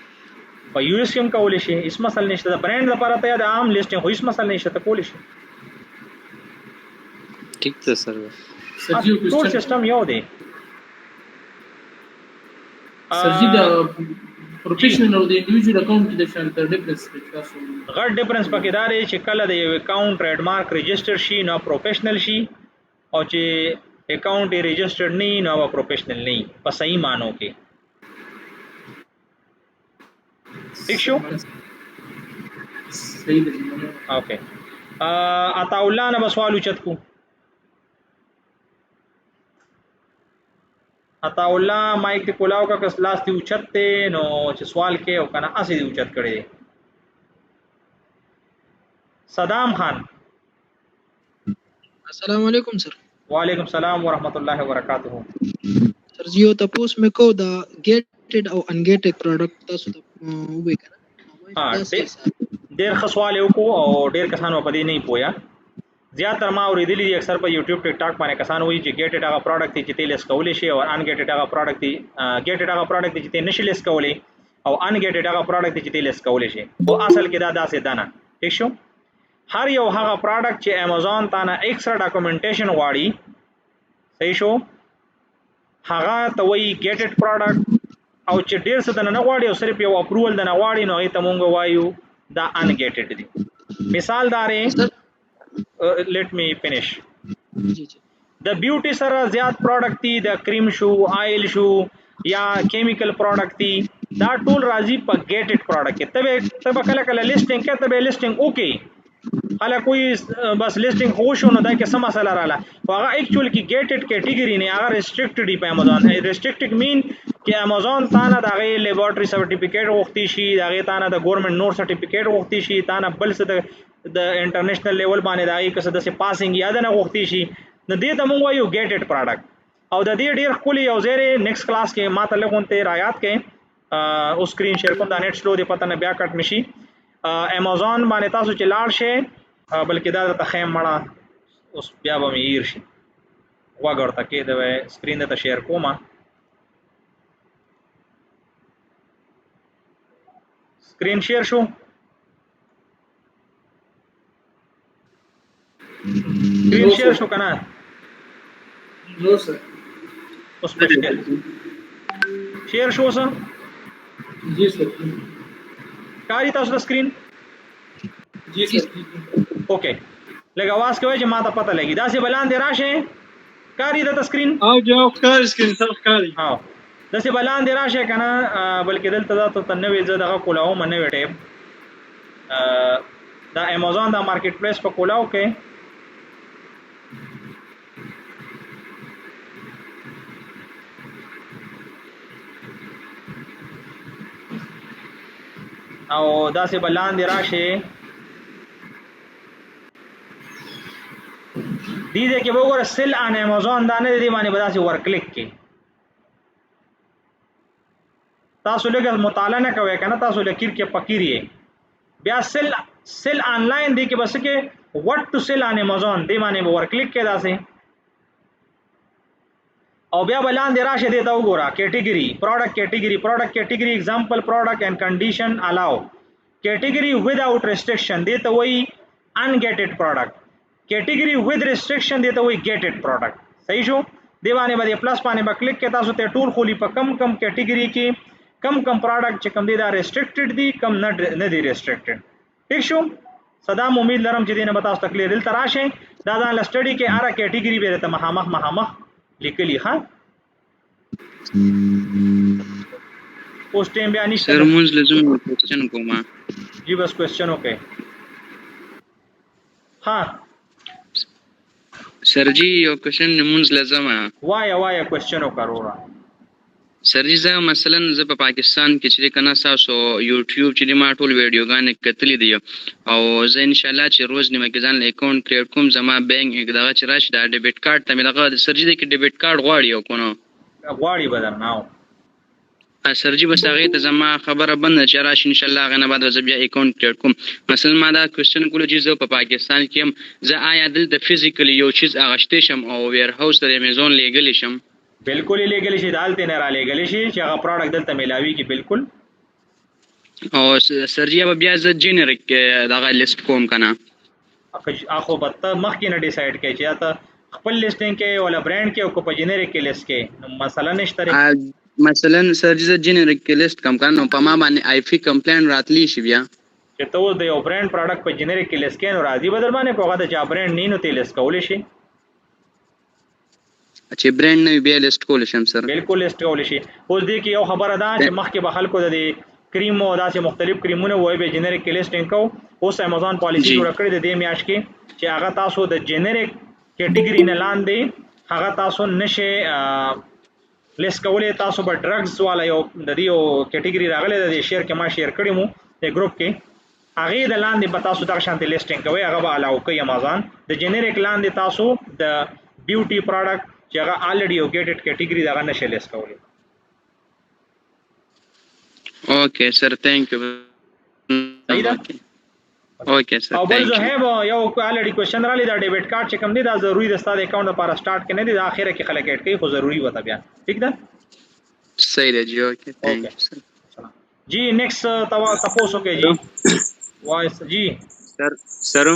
په یو اس کې هم کولې شي هیڅ مسله نشته د برانډ لپاره ته د عام لیسټینګ هیڅ مسله نشته ته کولې شي ٹھیک ده سر ټول سیستم یو دی سر جی دا پروفیشنل او د انډیویډوال اکاونټ کې د شانتر ډیفرنس تاسو غټ ډیفرنس پکې دا دی چې کله د یو اکاونټ ټریډ مارک ريجستر شي نو پروفیشنل شي او چې اکاونټ یې ريجستر نه نو هغه پروفیشنل نه په صحیح مانو کې ٹھیک شو صحیح ده اوکے عطا الله نه سوال اوچت کو عطا الله مایک ته کولاو کا کس لاس تی اوچت ته نو چې سوال کې او کنه اسی دی اوچت کړي صدام خان السلام علیکم سر وعلیکم السلام ورحمۃ اللہ وبرکاتہ سر جیو تاسو مې کو دا ګیټډ او انګیټډ پروډکټ تاسو ته وې کړه ډیر خسوال یو کو او ډیر کسانو په دې نه پویا زیاتره ما اوریدلی دي اکثر په یوټیوب ټیک ټاک باندې کسان وایي چې ګیټډ هغه پروډکټ چې تیل اسکولې شي او انګیټډ هغه پروډکټ ګیټډ هغه پروډکټ چې تیل نشي اسکولې او انګیټډ هغه پروډکټ چې تیل اسکولې شي او اصل کې دا داسې دانه ٹھیک شو هر یو هغه پروډکټ چې امیزون تا نه ایکسترا ډاکومنټیشن غواړي صحیح شو هغه ته وایي ګیټډ پروډکټ او چې ډیر څه نه غواړي او صرف یو اپروول نه غواړي نو هغه ته مونږ وایو دا انګیټډ دي مثال دارې let me finish د بیوټي سره زیات پروډکټ دي د کریم شو آیل شو یا کیمیکل پروډکټ دي دا ټول راځي په ګیټډ پروډکټ کې تبه کله کله لیسټینګ کې تبه لیسټینګ اوکي حالا کوئی بس لیسټینګ هو شو نو دا کې سم مسله رااله هغه اکچوال کې ګیټډ کیټګری نه هغه ریسټریکټډ دی په امازون ریسټریکټډ مین کې امازون تا نه د هغې لیبارټري سرټیفیکیټ غوښتي شي، د هغې تا نه د ګورنمنټ نور سرټیفیکیټ غوښتي شي، تا نه بل څه د انټرنیشنل لیول باندې د هغې که څه داسې پاسنګ یا د نه غوښتي شي، نو دې ته موږ وایو ګیټډ پروډکټ. او د دې ډېر ښکلي یو ځای دی نیکسټ کلاس کې ما ته لږ غونتې رایاد کړئ. اوس سکرین شیر کوم، دا نیټ سلو دی پته نه بیا کټ مشي. امازون باندې تاسو چې لاړ شئ بلکې دا درته ښیم مړه اوس بیا به مې هیر شي، غوږ ورته کېدی سکرین درته شیر کومه. سکرین شیر شو. سکرین شیر شو که نه؟ نو سر اوس مشکل شیر شو څه جی سر کاری تاسو د سکرین؟ جی سر اوکے لږ اواز کوئ چې ما ته پته لګي. داسې به لاندې راشئ، کاري درته سکرین؟ او جواب ښکاري سکرین سر ښکاري. داسې به لاندې راشئ که نه، بلکې دلته دا ته نوې زه دغه کولاوم نوې ټیب دا امازون دا مارکیټ پلیس په کولاو کې او داسې به لاندې راشئ. دې ځای کې به وګوره سیل آن امازون دا نه دی، دې باندې به داسې ور کلیک کړئ. تاسو لږ مطالعه نه کوئ که نه، تاسو لکیر کې پکیر یې. بیا سیل آنلاین دی کې بس کې وټ ټو سیل آن امازون دې باندې به ور کلیک کړئ داسې، او بیا به لاندې راشئ دې ته وګوره کیټګري پروډکټ کیټګري اگزامپل پروډکټ اینڈ کنډیشن الاو کیټګري وداوټ ریسټریکشن دې ته وایي انګیټډ پروډکټ، کیټګري ود ریسټریکشن دې ته وایي ګیټډ پروډکټ. صحیح شو؟ دې باندې به پلس باندې به کلیک کې تاسو ته ټول خولي په کم کیټګري کې کم پروډکټ چې کم دي دا ریسټریکټډ دي کم نه دي ریسټریکټډ. ٹھیک شو؟ صدام امید لرم چې دې نه به تاسو ته کلیر. دلته راشئ دا ځان له سټډي کې هره کیټګري به درته مخامخ لیکلي. ښه اوس ټایم بیا نشته سر مونږ لازم کوېسچن کوم. جی بس کوېسچن وکړئ. ها سر جی یو کوېسچن مونږ لازم وایه کوېسچن وکړه. سر جی زه مثلا زه په پاکستان کې چې کنه تاسو یوټیوب چې ما ټول ویډیوګانې کتلې دي او زه ان شاء الله چې روز نیمه کې ځان اکاونټ کریټ کوم زما بانک دغه چې راشي دا ډیبټ کارت ته مې دغه سر جی کې ډیبټ کارت غواړي او کنه غواړي بدل نه سر جی بس هغه ته زما خبره بند چې راشي ان شاء الله هغه نه بعد زه بیا اکاونټ کریټ کوم. مثلا ما دا کوېسچن کولو چې زه په پاکستان کې هم زه آیا دلته فزیکلی یو چیز اغشته شم او ویر هاوس ته امیزون لېږلی شم؟ بالکل یې لېږلی شي، دالته نه را لېږلی شي چې هغه پروډکټ دلته میلاویږي. بالکل. او سر جی بیا زه جنریک دغه لیست کوم که نه؟ خو به ته مخکې نه ډیسایډ کوې چې یا ته خپل لیسټینګ کې ولا برانډ کې او که په جنریک کې لیست کې مسله نشته. مثلا سر جی زه جنریک کې لیست کم کړم نو په ما باندې آی فی کمپلین راتلی شي بیا چې ته اوس د یو برانډ پروډکټ په جنریک کې لیست کې نو راځي به در باندې په هغه د چا برانډ نه نو ته لیست کولی شي. چې برانډ نه بیا لیست کولی شم سر؟ بالکل لیست کولی شي. اوس دې کې یو خبره ده چې مخکې به خلکو د کریم او داسې مختلف کریمونه وایي به جنریک کې لیسټینګ کوو. اوس امازون پالیسی جوړه کړې د دې میاشت کې چې هغه تاسو د جنریک کیټګري نه لاندې هغه تاسو نشئ لیست کولی. تاسو به ډرګز والا یو د دې یو کیټګري راغلی د دې شیر کې ما شیر کړی مو د ګروپ کې هغې د لاندې به تاسو دغه شانتې لیسټینګ کوئ هغه به الاو کوي امازون. د جنریک لاندې تاسو د بیوټي پروډکټ چې هغه الریډي یو ګیټډ کیټګري دغه نشئ لیست کولی. اوکې سر تھینک یو. صحیح ده؟ اوکې سر او بل زهیب یو الریډي کوېسچن رالی دا ډیبټ کارت چې کوم دی دا ضروري ده ستا د اکاونټ لپاره سټارټ کې نه دی، دا اخره کې خلک ایډ کوي خو ضروري وته بیا. ٹھیک ده؟ صحیح ده جی. اوکې تھینک یو سر. جی نیکسٹ تپوس وکړئ جی. وایس جی سر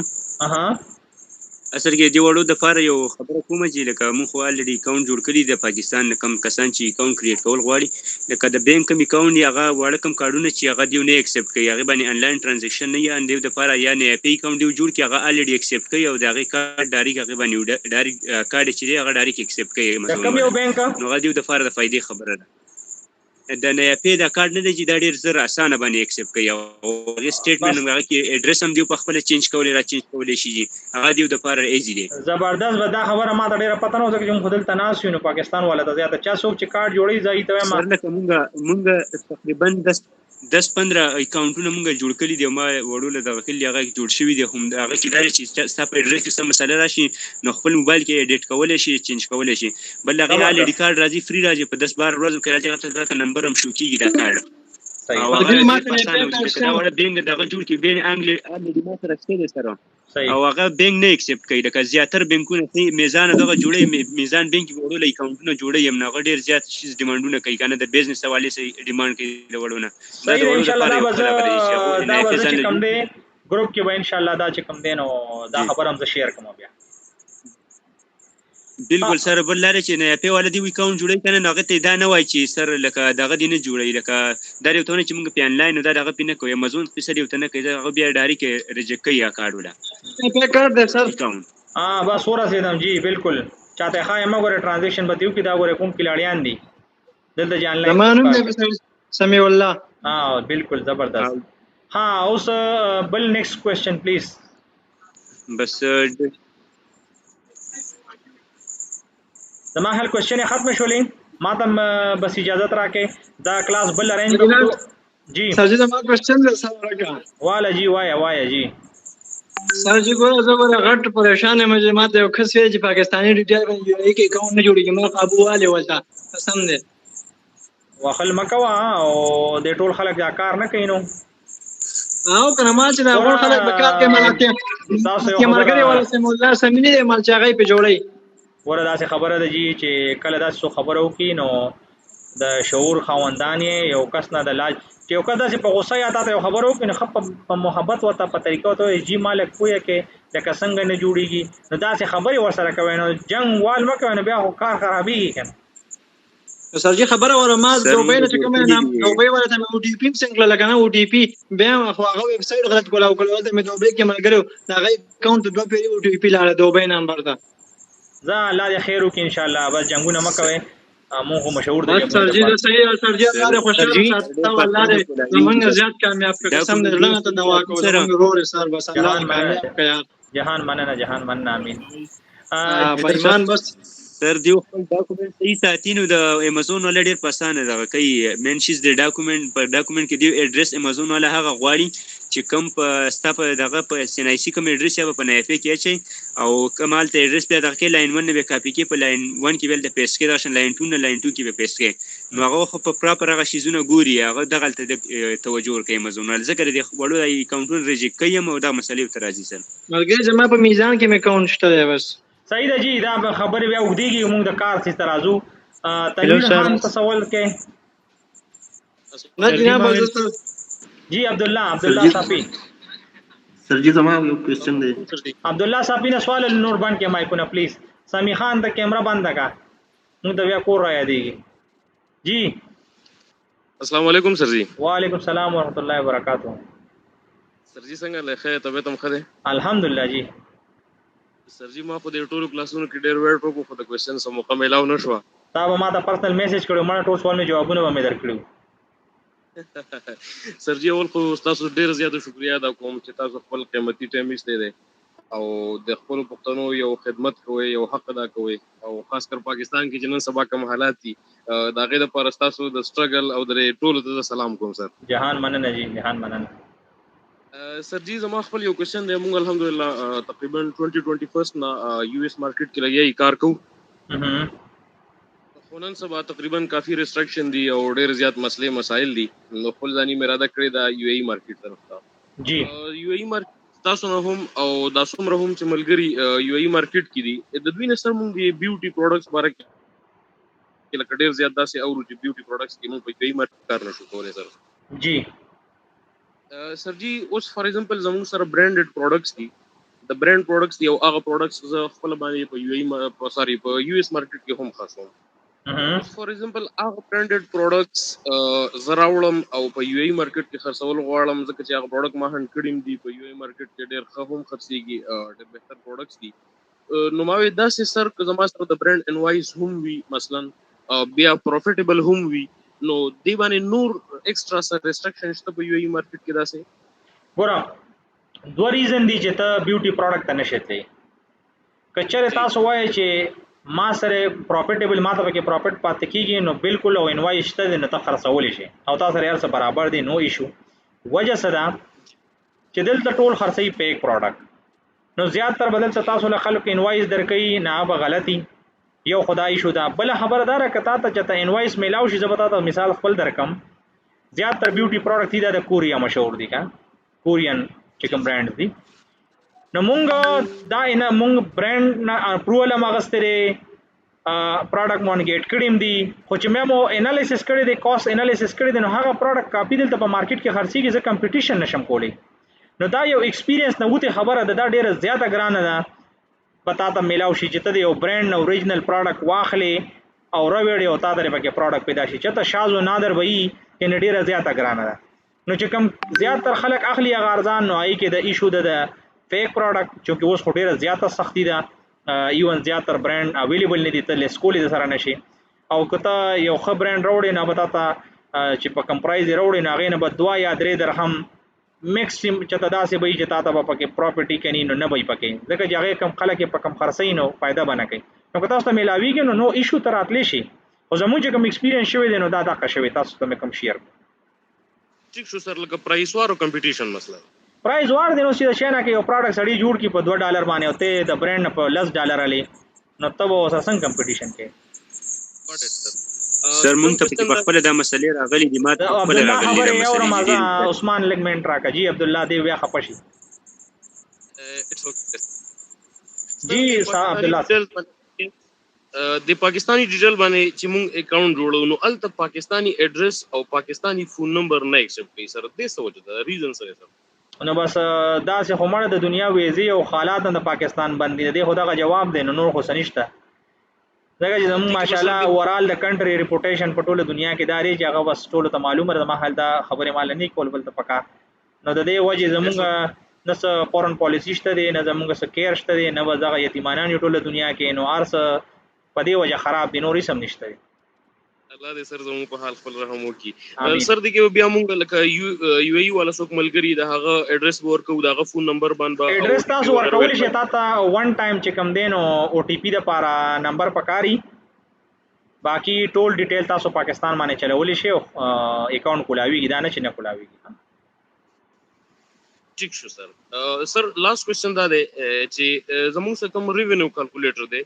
اصل کې دی وړو د فار یو خبره کومه چې لکه مونږ خو الریډي اکاونټ جوړ کړی د پاکستان کم کسان چې اکاونټ کریټ کول غواړي لکه د بینک کم اکاونټ هغه واړه کم کارډونه چې هغه دیو نه ایکسپټ کوي هغه باندې انلاین ترانزیکشن نه یا دیو د فار یا نه پی اکاونټ دیو جوړ کی هغه الریډي ایکسپټ کوي او دغه کارت ډایرک هغه باندې ډایرک کارت چې هغه ډایرک ایکسپټ کوي مثلا کم یو بینک نو هغه دیو د فار د فائدې خبره ده. د نیپې دا کارت نه دی چې دا ډېر زر اسانه باندې اکسپټ کوي او سټیټمنټ هغه کې اډرس هم دی په خپل چینج کولای را چینج کولای شي هغه دی د پاره ایزی دی زبردست به دا خبره ما ته ډیره پته نه وځي چې موږ خدل تناس یو نو پاکستان والا ته زیاته چا څوک چې کارت جوړي ځای ته ما سر لکه مونږ تقریبا 10-15 اکاونټونه مونږ جوړ کړي دي ما وړول دغه کلی هغه جوړ شوی دی هم هغه کې دا چې ستا په اډرس کې څه مسله راشي نو خپل موبایل کې اډیټ کولای شي چینج کولای شي بل هغه الډی کارت راځي فری راځي په 10-12 ورځو کې راځي هغه نمبر هم شو کیږي دا کارت او هغه دا بینګ دغه جوړ کې بین انګل ما سره څه سره او هغه بینګ نه اکسپټ کوي لکه زیاتره بینکونه میزان دغه جوړي میزان بینک وړول اکاونټونه جوړي هم نه ډیر زیات شي ډیمانډونه کوي کنه د بزنس حواله سي ډیمانډ کوي وړونه دا ان شاء الله دا چې کم دی ګروپ کې به ان شاء الله دا چې کم دی نو دا خبر هم زه شیر کوم بیا بالکل سره بل لاره چې نه په ولدي اکاونټ جوړي کنه هغه ته دا نه وای چې سر لکه دغه دینه جوړي لکه دا یو ته چې موږ په انلاین دا دغه پینه کوي امازون په سړي وته نه کوي هغه بیا ډایرک ریجیکټ کوي یا کارت ولا په کار ده سر اکاونټ بس ورا سیدم جی بالکل چاته خای ما غره ټرانزیکشن بتیو کی دا غره کوم کلاړیان دي دلته جان لاین زمانو سمیع الله بالکل زبردست اوس بل نیکسٹ کوېسچن پلیز بس زما هل کوېسچن ختم شولې ما ته بس اجازه راکې دا کلاس بل ارینج کوو جی سر جی زما کوېسچن سره راکا والا جی وایا جی سر جی ګوره زه ګوره غټ پریشان یم چې ما ته یو کس ویل چې پاکستاني ډیټیل باندې یو کې اکاونټ نه جوړیږي ما قابو والے ولته قسم دې وخل مکوا او د ټول خلک دا کار نه کوي نو او کنه ما چې دا ټول خلک به کار کوي ملاتیا کې مرګري ولا سم الله سمینه دې مال چاغې په جوړي ور داسې خبره ده جی چې کله داسې خبرو کې نو د شعور خواندان یو کس نه د لاج چې یو کس داسې په غوسه یا تاسو یو خبرو کې نو خپ په محبت ورته په طریقو ته جی مالک پوهه کې لکه څنګه نه جوړیږي نو داسې خبرې ورسره کوي نو جنگ وال مکه نو بیا کار خرابېږي کنه سر جی خبره وره ما دوبۍ نه چې کوم نام دوبۍ ولا ته او ټي پی څنګه لګنه او ټي پی بیا خو هغه ویب سټ غلط کولاو کول ته مې دوبۍ کې ملګرو دا غي اکاونټ دوه پیری او ټي پی لاله دوبۍ نمبر ده زه الله دې خیر وکړي ان شاء الله بس جنگونه مکوي مو هم مشهور دي سر جی دا صحیح سر جی الله خوشاله ساتو الله دې زمونږ زیات کامیاب کړي قسم دې لنه ته دعا کوم زمونږ رور سر بس الله کامیاب کړي جهان مننه امين بېمان بس سر دیو خپل ډاکومېنټ صحیح ساتي نو د امازون ولا ډېر پسانه ده کوي منشز د ډاکومېنټ پر ډاکومېنټ کې دی اډرس امازون ولا هغه غواړي چې کوم په ستا په دغه په سنایسي کوم اډرس یا په نایفه کې اچي او کمال ته اډرس بیا دغه لاین 1 نه به کاپی کې په لاین 1 کې بل د پیسټ کې راشن لاین 2 نه لاین 2 کې به پیسټ کې نو هغه خو په پراپر هغه شیزونه ګوري هغه دغه ته توجه ورکوي امازون ول ذکر دي وړو اکاونټونه ریجیکټ کوي او دا مسلې تر راځي سر ملګری زما په میزان کې مې اکاونټ شته بس صحیح ده جی دا خبرې بیا وګديږي موږ د کار څخه ترازو تنویر خان تصور کې نه جناب جی عبد الله صافی سر جی زما یو کوېسچن دی عبد الله صافی نے سوال نور بند کې مایکونه پلیز سمی خان د کیمرا بند کا موږ د بیا کور را یادېږي جی السلام علیکم سر جی وعلیکم السلام ورحمۃ اللہ وبرکاتہ سر جی څنګه له خیر طبیعت هم ښه ده الحمدلله جی سر جی ما په دې ټولو کلاسونو کې ډېر ویډ وکړو خو د کوېسچن سم موقع میلاو نه شوه تا به ما ته پرسنل میسج کړو ما ټول سوالونو جوابونه به مې درکړو سر جی اول خو تاسو ډېر زیاته شکریا ادا کوم چې تاسو خپل قیمتي ټایم ایستی دی او د خپلو پښتنو یو خدمت کوئ یو حق ادا کوئ او خاص کر پاکستان کې چې نن سبا کوم حالات دي د هغې دپاره ستاسو د سټرګل او د ټولو ته سلام کوم سر جهان مننه جی جهان مننه سر جی زما خپل یو کوېسچن دی موږ الحمدلله تقریبا 2021 نه یو ایس مارکیټ کې لګیا کار کوو خو نن سبا تقریبا کافي ریسټرکشن دي او ډېر زیات مسلې مسایل دي نو خپل ځاني مې اراده کړې ده یو ای مارکیټ طرف ته جی یو ای مارکیټ تاسو نه هم او دا څومره هم چې ملګري یو ای مارکیټ کې دي د دوی نه سره موږ د بیوټي پروډکټس باره کې لکه ډېر زیات داسې اورو چې بیوټي پروډکټس کې موږ په یو ای مارکیټ کار نشو کولی سر جی سر جی اوس فار ایگزامپل زموږ سره برانډډ پروډکټس دي د برانډ پروډکټس یو هغه پروډکټس زه خپل باندې په یو ای په یو ایس مارکیټ کې هم خاصوم فار ایگزامپل هغه برانډډ پروډکټس زه راوړم او په یو ای مارکیټ کې خرڅول غواړم ځکه چې هغه پروډکټ ما هند کړي دي په یو ای مارکیټ کې ډېر ښه هم خرڅېږي ډېر بهتر پروډکټس دي نو ما وایي داسې سر که زما سره د برانډ انوایس هم وي مثلا بیا پروفیټیبل هم وي نو دی باندې نور ایکسترا سر ریسټریکشن شته په یو ای مارکیټ کې داسې ګورم دوه ریزن دي چې ته بیوټي پروډکټ ته نشې تللی کچره تاسو وایي چې ما سره پروفیټیبل ما ته پکې پروفیټ پاتې کیږي نو بالکل او انوایس شته دی نو ته خرڅولی شي او تاسو سره هر څه برابر دی نو ایشو وجه څه ده چې دلته ټول خرڅوي پیک پروډکټ نو زیاتره بدل څه تاسو له خلکو انوایس درکوي نه به غلطي یو خدای شو دا بل خبردار کته ته چې ته انوایس میلاو شي زه به تاسو مثال خپل درکم زیاتره بیوټي پروډکټ دي د کوریا مشهور دي کا کورین چې کوم برانډ دي نو مونږ دا نه مونږ برانډ نه اپروول مغستره پروډکټ مونږ ګټ کړیم دي خو چې مې مو انالیسس کړی دی کاست انالیسس کړی دی نو هغه پروډکټ کاپی دلته په مارکیټ کې خرڅيږي زه کمپټیشن نشم کولی نو دا یو ایکسپیرینس نه وته خبره ده دا ډیره زیاته ګرانه ده پتا ته میلاو شي چې ته یو برانډ نو اوریجنل پروډکټ واخلې او راوړې او تا درې پکې پروډکټ پیدا شي چې ته شازو نادر وایي چې ډیره زیاته ګرانه ده نو چې کوم زیاتره خلک اخلي هغه ارزان نو آی کې د ایشو ده فیک پروډکټ چې اوس خو ډیره زیاته سختی ده ایون زیاتره برانډ اویلیبل نه دي ته لیس کولی سره نشي او کته یو ښه برانډ راوړې نه بتا ته چې په کم پرایز راوړې نه غې نه به 2 یا 3 درهم میکسیم چې تدا سه به چې تا ته پکې پراپرټي کني نو نه وي پکې ځکه چې هغه کم خلک په کم خرڅي نو فائدہ بنه کوي نو که تاسو ته ملاویږي نو ایشو تر اتلی شي او زموږ چې کوم ایکسپیرینس شوی دی نو دا قشوي تاسو ته کوم شیر ټیک شو سر لکه پرایس وارو کمپټیشن مسله پرایز وار دی نو چې شنه کې یو پروډکټ سړی جوړ کی په $2 باندې او ته د برانډ په $10 علي نو تب اوسه څنګه کمپټیشن کې سر مونږ ته په خپل دا مسلې راغلي دي ما ته خپل راغلي دي یو رمضان عثمان لګمنټ راکا جی عبد الله دی ویا خپشي جی صاحب عبد الله د پاکستانی ډیټیل باندې چې مونږ اکاونټ جوړو نو الته پاکستانی ایڈریس او پاکستانی فون نمبر نه ایکسپټ کوي سر دې څه وجه ده ریزن سره سر نو بس دا چې همړه د دنیا ویزي او حالات د پاکستان باندې دی خدای جواب دی نو نور خو سنشته ځکه چې زموږ ماشاءالله اورال د کنټری ریپوټیشن په ټوله دنیا کې داري چې هغه بس ټوله ته معلومه ده ما حال دا خبره مال نه کول بل ته پکا نو د دې وجه زموږ نس فورن پالیسی شته دی نه زموږ سکیر شته دی نه وځه یتیمانان ټوله دنیا کې نو ارس په دې وجه خراب دي نورې سم نشته الله دې سر زموږ په حال خپل رحم وکړي سر دې کې بیا مونږ لکه یو ای والا څوک ملګری د هغه ایڈریس ورکو دغه فون نمبر باندې ایڈریس تاسو ورکول شي تا ون ټایم چې کم دینو او ټی پی د پارا نمبر پکاري باقی ټول ډیټیل تاسو پاکستان باندې چلول شي اکاؤنٹ کولاویږي دا نه چې نه کولاویږي ٹھیک شو سر لاست کوېسچن دا دی چې زموږ څخه کوم ریوینیو کیلکولیټر دی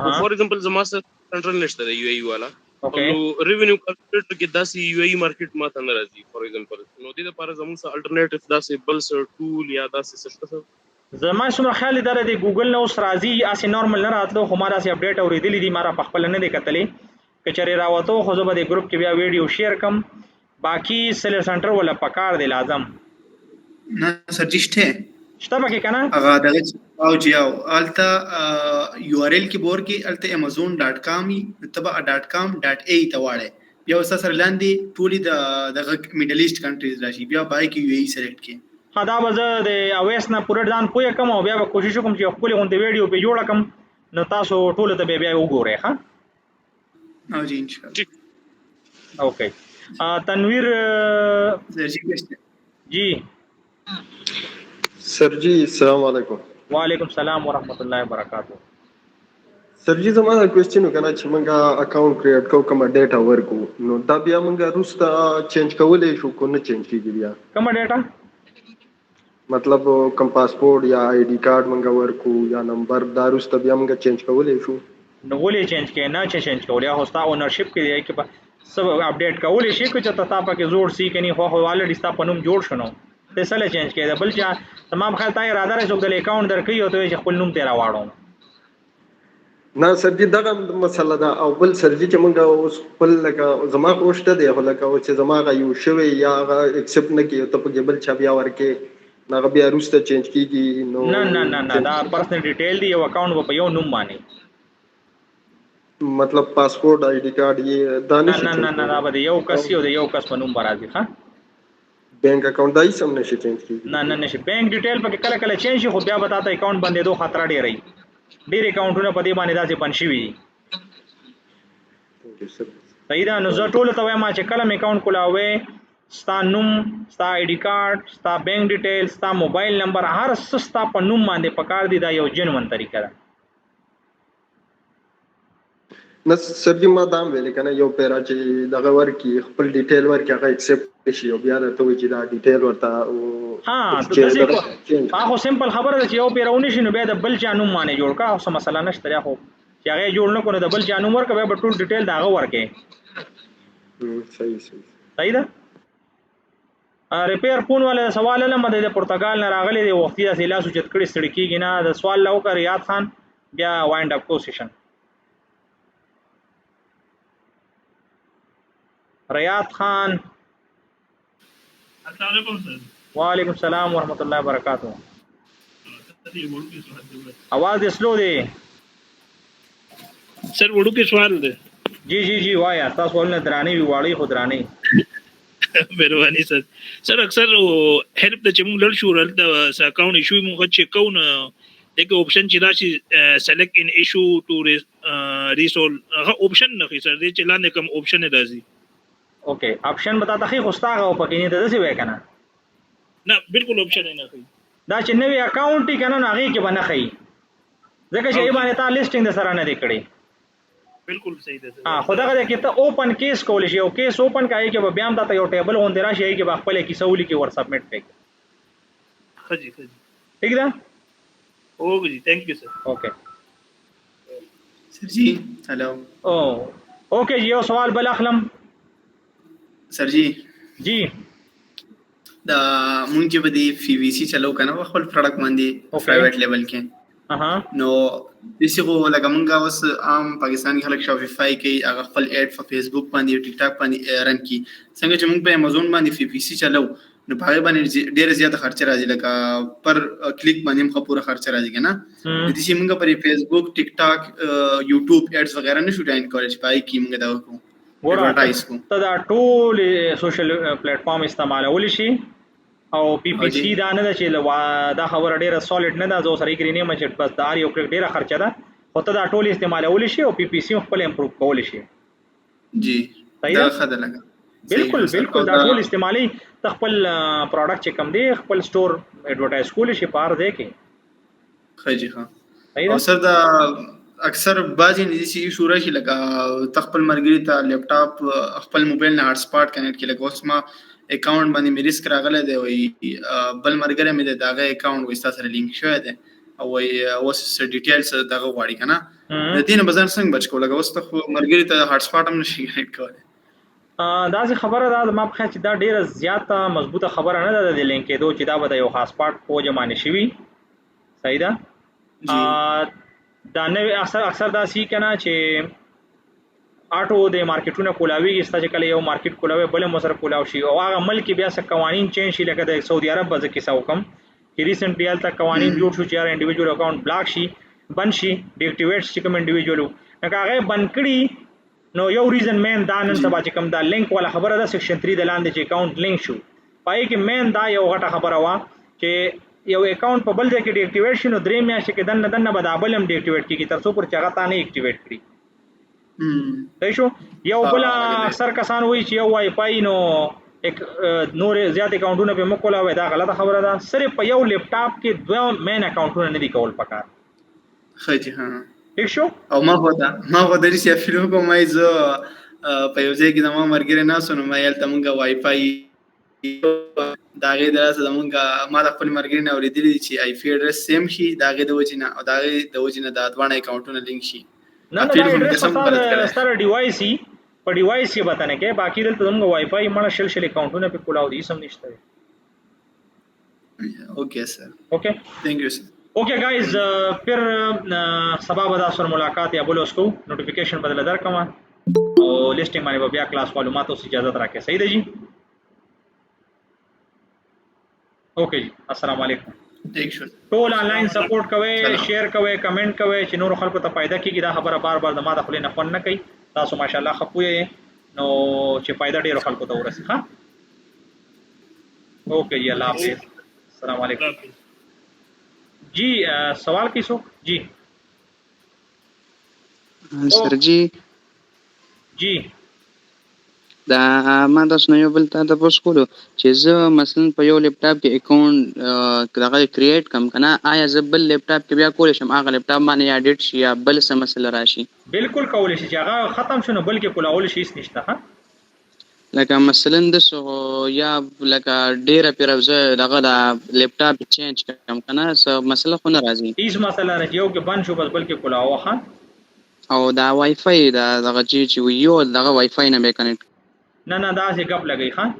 فور ایگزامپل زما سره سنټرل نشته دی یو ای والا اوکے نو ریوینیو کیلکولیټر کې داسې یو ای مارکیټ ماته نه راځي فور ایگزامپل نو دې لپاره زموږ سره الټرنیټیو داسې بل څه ټول یا داسې څه شته زما څومره خیال دی د ګوګل نو اوس راځي اسې نورمال نه راتلو خو ما داسې اپډیټ اورېدلې دي ما را په خپل نه دی کتلې کچره راوته خو زه به د ګروپ کې بیا ویډیو شیر کم باقی سیلر سنټر ولا پکار دی لازم نه سرجشته شته پکې کنه هغه دغه او جیاو التا یو آر ال کې بور کې التا amazon.com تبع.com.a ته واړه بیا وسه سره لاندې ټولې د میډل ایست کنټریز راشي بیا بای کې یو ای سلیکټ کې دا به زه د اویس نه پوره ځان پوهه کوم او بیا به کوشش کوم چې خپل غونډه ویډیو په جوړ کم نو تاسو ټول ته بیا وګورئ ها او جی ان شاء الله اوکے تنویر جی سر جی السلام علیکم وعلیکم السلام ورحمۃ اللہ وبرکاتہ سر جی زموږ کوېسچن وکړه چې موږ اکاونټ کریټ کوو کومه ډیټا ورکو نو دا بیا موږ روسته چینج کولای شو کو نه چینج کیږي بیا کومه ډیټا مطلب کوم پاسپورت یا آی ډی کارت موږ ورکو یا نمبر دا روسته بیا موږ چینج کولای شو نو ولې چینج کې نه چینج کولای هوستا اونرشپ کې دی کې سب اپډیټ کولای شي چې ته تا پکې زوړ سی کني خو والډ ستا پنوم جوړ شنو ته سره چینج کړه بل چې تمام خلک تای اراده لري چې د اکاونټ درکې او ته خپل نوم تیرا واړو نه سر جی دغه مسله ده او بل سر جی چې موږ اوس خپل لکه زما خوشته دی خو لکه چې زما یو شوی یا اکسپټ نه کیږي ته په بل چا بیا ورکې نه بیا روسته چینج کیږي نو نه دا پرسنل ډیټیل دی یو اکاونټ په یو نوم باندې مطلب پاسپورت آی ډی کارت یې دا نه دا به یو کس یو د یو کس په نوم راځي ها بینک اکاونٹ دای سم نشي چینج کیږي نه نشي بینک ډیټیل پکې کله کله چینج شي خو بیا به تاسو اکاونټ باندې دوه خطر ډیری ډیر اکاونټونه په دې باندې داسې بنشي وي صحیح ده. نو زه ټولو ته وایم چې کله مې اکاونټ کولاوې ستا نوم، ستا آی ډي کارت، ستا بینک ډیټیل، ستا موبایل نمبر، هر څه ستا په نوم باندې پکار دي. دا یو جنون طریقه ده. نه سر جی ما دا هم ویلې که نه یو پیرا چې دغه ورکړي خپل ډیټیل ورکړي هغه اکسپټ شي او بیا درته وایي چې دا ډیټیل ورته خو سمپل خبره ده چې یو پیرا ونه شي نو بیا د بل چا نوم باندې جوړ کړه. څه مسله نشته دی. خو چې هغه جوړ نه کړو د بل چا نوم ورکړه بیا به ټول ډیټیل د هغه ورکړې. صحیح ده. ریپیر فون والا سوال علم د پرتګال نه راغلی دی. وختي داسې لاس اوچت کړي ستړي کېږي نه. د سوال له وکړه ریاض خان بیا وایند اپ کو سیشن. ریاض خان. السلام علیکم سر. وعلیکم السلام ورحمۃ اللہ وبرکاتہ. आवाज دې سلو دی سر. وړو کې سوال دی. جی وایا. تاسو ولنه درانی وی واړی خو درانی. مهرباني سر. سر اکثر هیلپ ته چې موږ لړ شو ولته اکاونټ ایشو موږ چیک کوو نه دغه اپشن چې راشي سلیکټ ان ایشو ټو ریسول هغه اپشن نه خي سر دې چې لاندې کوم اپشن راځي. اوکے آپشن بتاتا خی خوستاغه او پکې نه د څه وای کنه. نه بالکل آپشن نه خي. دا چې نوې اکاونټ کنه نه هغه کې باندې خي. ځکه چې ای باندې تا لیسټینګ د سره نه دی کړی. بالکل صحیح ده. خدای کې ته اوپن کیس کول شي او کیس اوپن کای کې به بیا هم دا یو ټیبل غونډه راشي کې به خپل کې سوالي کې ور سبمټ پک. خجی ٹھیک ده. اوکے جی تھینک یو سر. اوکے سر جی هلو. اوکے جی یو سوال بل اخلم. سر جی دا مونږ چې به دی پی وی سی چلو کنه خپل پروډکټ باندې پرایویټ لیول کې نو دسی خو لکه مونږ اوس عام پاکستاني خلک شاپیفای کوي هغه خپل اډ په فیسبوک باندې ټیک ټاک باندې رن کی څنګه چې مونږ په امازون باندې پی وی سی چلو نو هغه باندې ډېر زیات خرچ راځي لکه پر کلیک باندې هم پوره خرچ راځي کنه. دسی مونږ پر فیسبوک ټیک ټاک یوټیوب اډز وغیرہ نه شو ډاین کولای پای کی مونږ دا وکړو. ته دا ټول سوشل پلیټ فارم استعمالول شي او پی پی سی دا نه چې دا خبره ډیره سالډ نه ده. زه سره کې نه مچ بس دا یو ډیره خرچه ده. خو ته دا ټول استعمالول شي او پی پی سی خپل امپروو کول شي. جی دا خدای لګا. بالکل دا ټول استعمالي خپل پروډکټ چې کم دی خپل سٹور ایڈورټایز کول شي پار دی کې. خجی ها او سر دا اکثر بعضی نه دي شورا شي لکه تخپل مرګري ته لپټاپ خپل موبایل نه هټ سپاټ کنیکټ کې لکه اوس ما اکاونټ باندې مې ریسک راغله دی وي بل مرګره مې دغه اکاونټ وستا سره لینک شوی دی او اوس ډیټیلز دغه غواړي کنه د دې نه بازار څنګه بچ کول اوس ته مرګري ته هټ سپاټ هم نشي کنیکټ کولای. دا څه خبره ده ما په خاطر دا ډیره زیاته مضبوطه خبره نه ده د لینک کېدو چې دا به یو خاص پارت فوج باندې شي. صحیح ده. دا نه اکثر دا سی کنه چې آټو د مارکیټونو کولاویږي ستاسو کله یو مارکیټ کولاوي بل مسر کولاو شي او هغه ملک بیا څه قوانين چینج شي لکه د سعودي عرب بځ کې څه حکم چې ریسنټلی الته قوانين جوړ شو چې یار انډیویډوال اکاونټ بلاک شي بند شي ډی اکټیویټ شي کوم انډیویډوال نو هغه بند کړي. نو یو ریزن مین دا نن سبا چې کوم دا لینک ولا خبره ده سیکشن 3 د لاندې چې اکاونټ لینک شو پای کې مین دا یو غټه خبره وا چې یو اکاونټ په بل ځای کې ډی اکټیویټ شي نو درې میاشتې کې دنه به دا بل هم ډی اکټیویټ کیږي تر څو پر چې هغه تا نه اکټیویټ کړي. صحیح شو. یو بل اکثر کسان وایي چې یو وای فای نو نور زیات اکاونټونه په مکولا وای دا غلطه خبره ده. صرف په یو لپټاپ کې دوه مین اکاونټونه نه دي کول پکار. خجی ها ٹھیک شو. او ما هو درې سی افلو کوم زه په یو ځای کې د ما مرګره نه سنو ما یل تمګه وای فای دا غي دراسه زمونږه ما د خپل مرګري نه اوریدلی چې آی پی ایډرس سیم شي دا غي د وجینه او دا غي د وجینه د ادوانه اکاونټونه لینک شي. نه ایډرس سره ډیوایس ای په ډیوایس کې بتانه کې باقی دلته زموږ وای فای مړه شل اکاونټونه په کولاو دي سم نشته. اوکے سر. اوکے تھینک یو سر. اوکے گائز پھر سبا بدا سره ملاقات یا بولو اس کو نوٹیفیکیشن بدل درکما او لیسټینګ باندې بیا کلاس معلوماتو سے اجازه راکې. صحیح ده جی. اوکے جی السلام علیکم. ټول آنلاین سپورټ کوئ شیر کوئ کمنټ کوئ چې نور خلکو ته فائدہ کیږي. دا خبره بار بار د ما د خپل نه فون نه کوي. تاسو ماشاءالله خپوی نو چې فائدہ ډیر خلکو ته ورسي. ها اوکے جی الله حافظ. السلام علیکم. جی سوال کیسو جی سر جی دا ما تاسو نه یو بل ته تاسو کولو چې زه مثلا په یو لپټاپ کې اکاونټ دغه کریټ کم کنه آیا زه بل لپټاپ کې بیا کولی شم هغه لپټاپ باندې اډیټ شي یا بل څه مسله راشي بالکل کولی شي چې هغه ختم شونه بلکې کولول شي هیڅ نشته ها لکه مثلا د سو یا لکه ډیره پیروزه دغه د لپټاپ چینج کم کنه څه مسله خو نه راځي هیڅ مسله نه یو کې بند شو بس بلکې کولاوه ها او دا وای فای دا دغه چې یو دغه وای فای نه به کنیکټ نه دا څه غپ لګی ها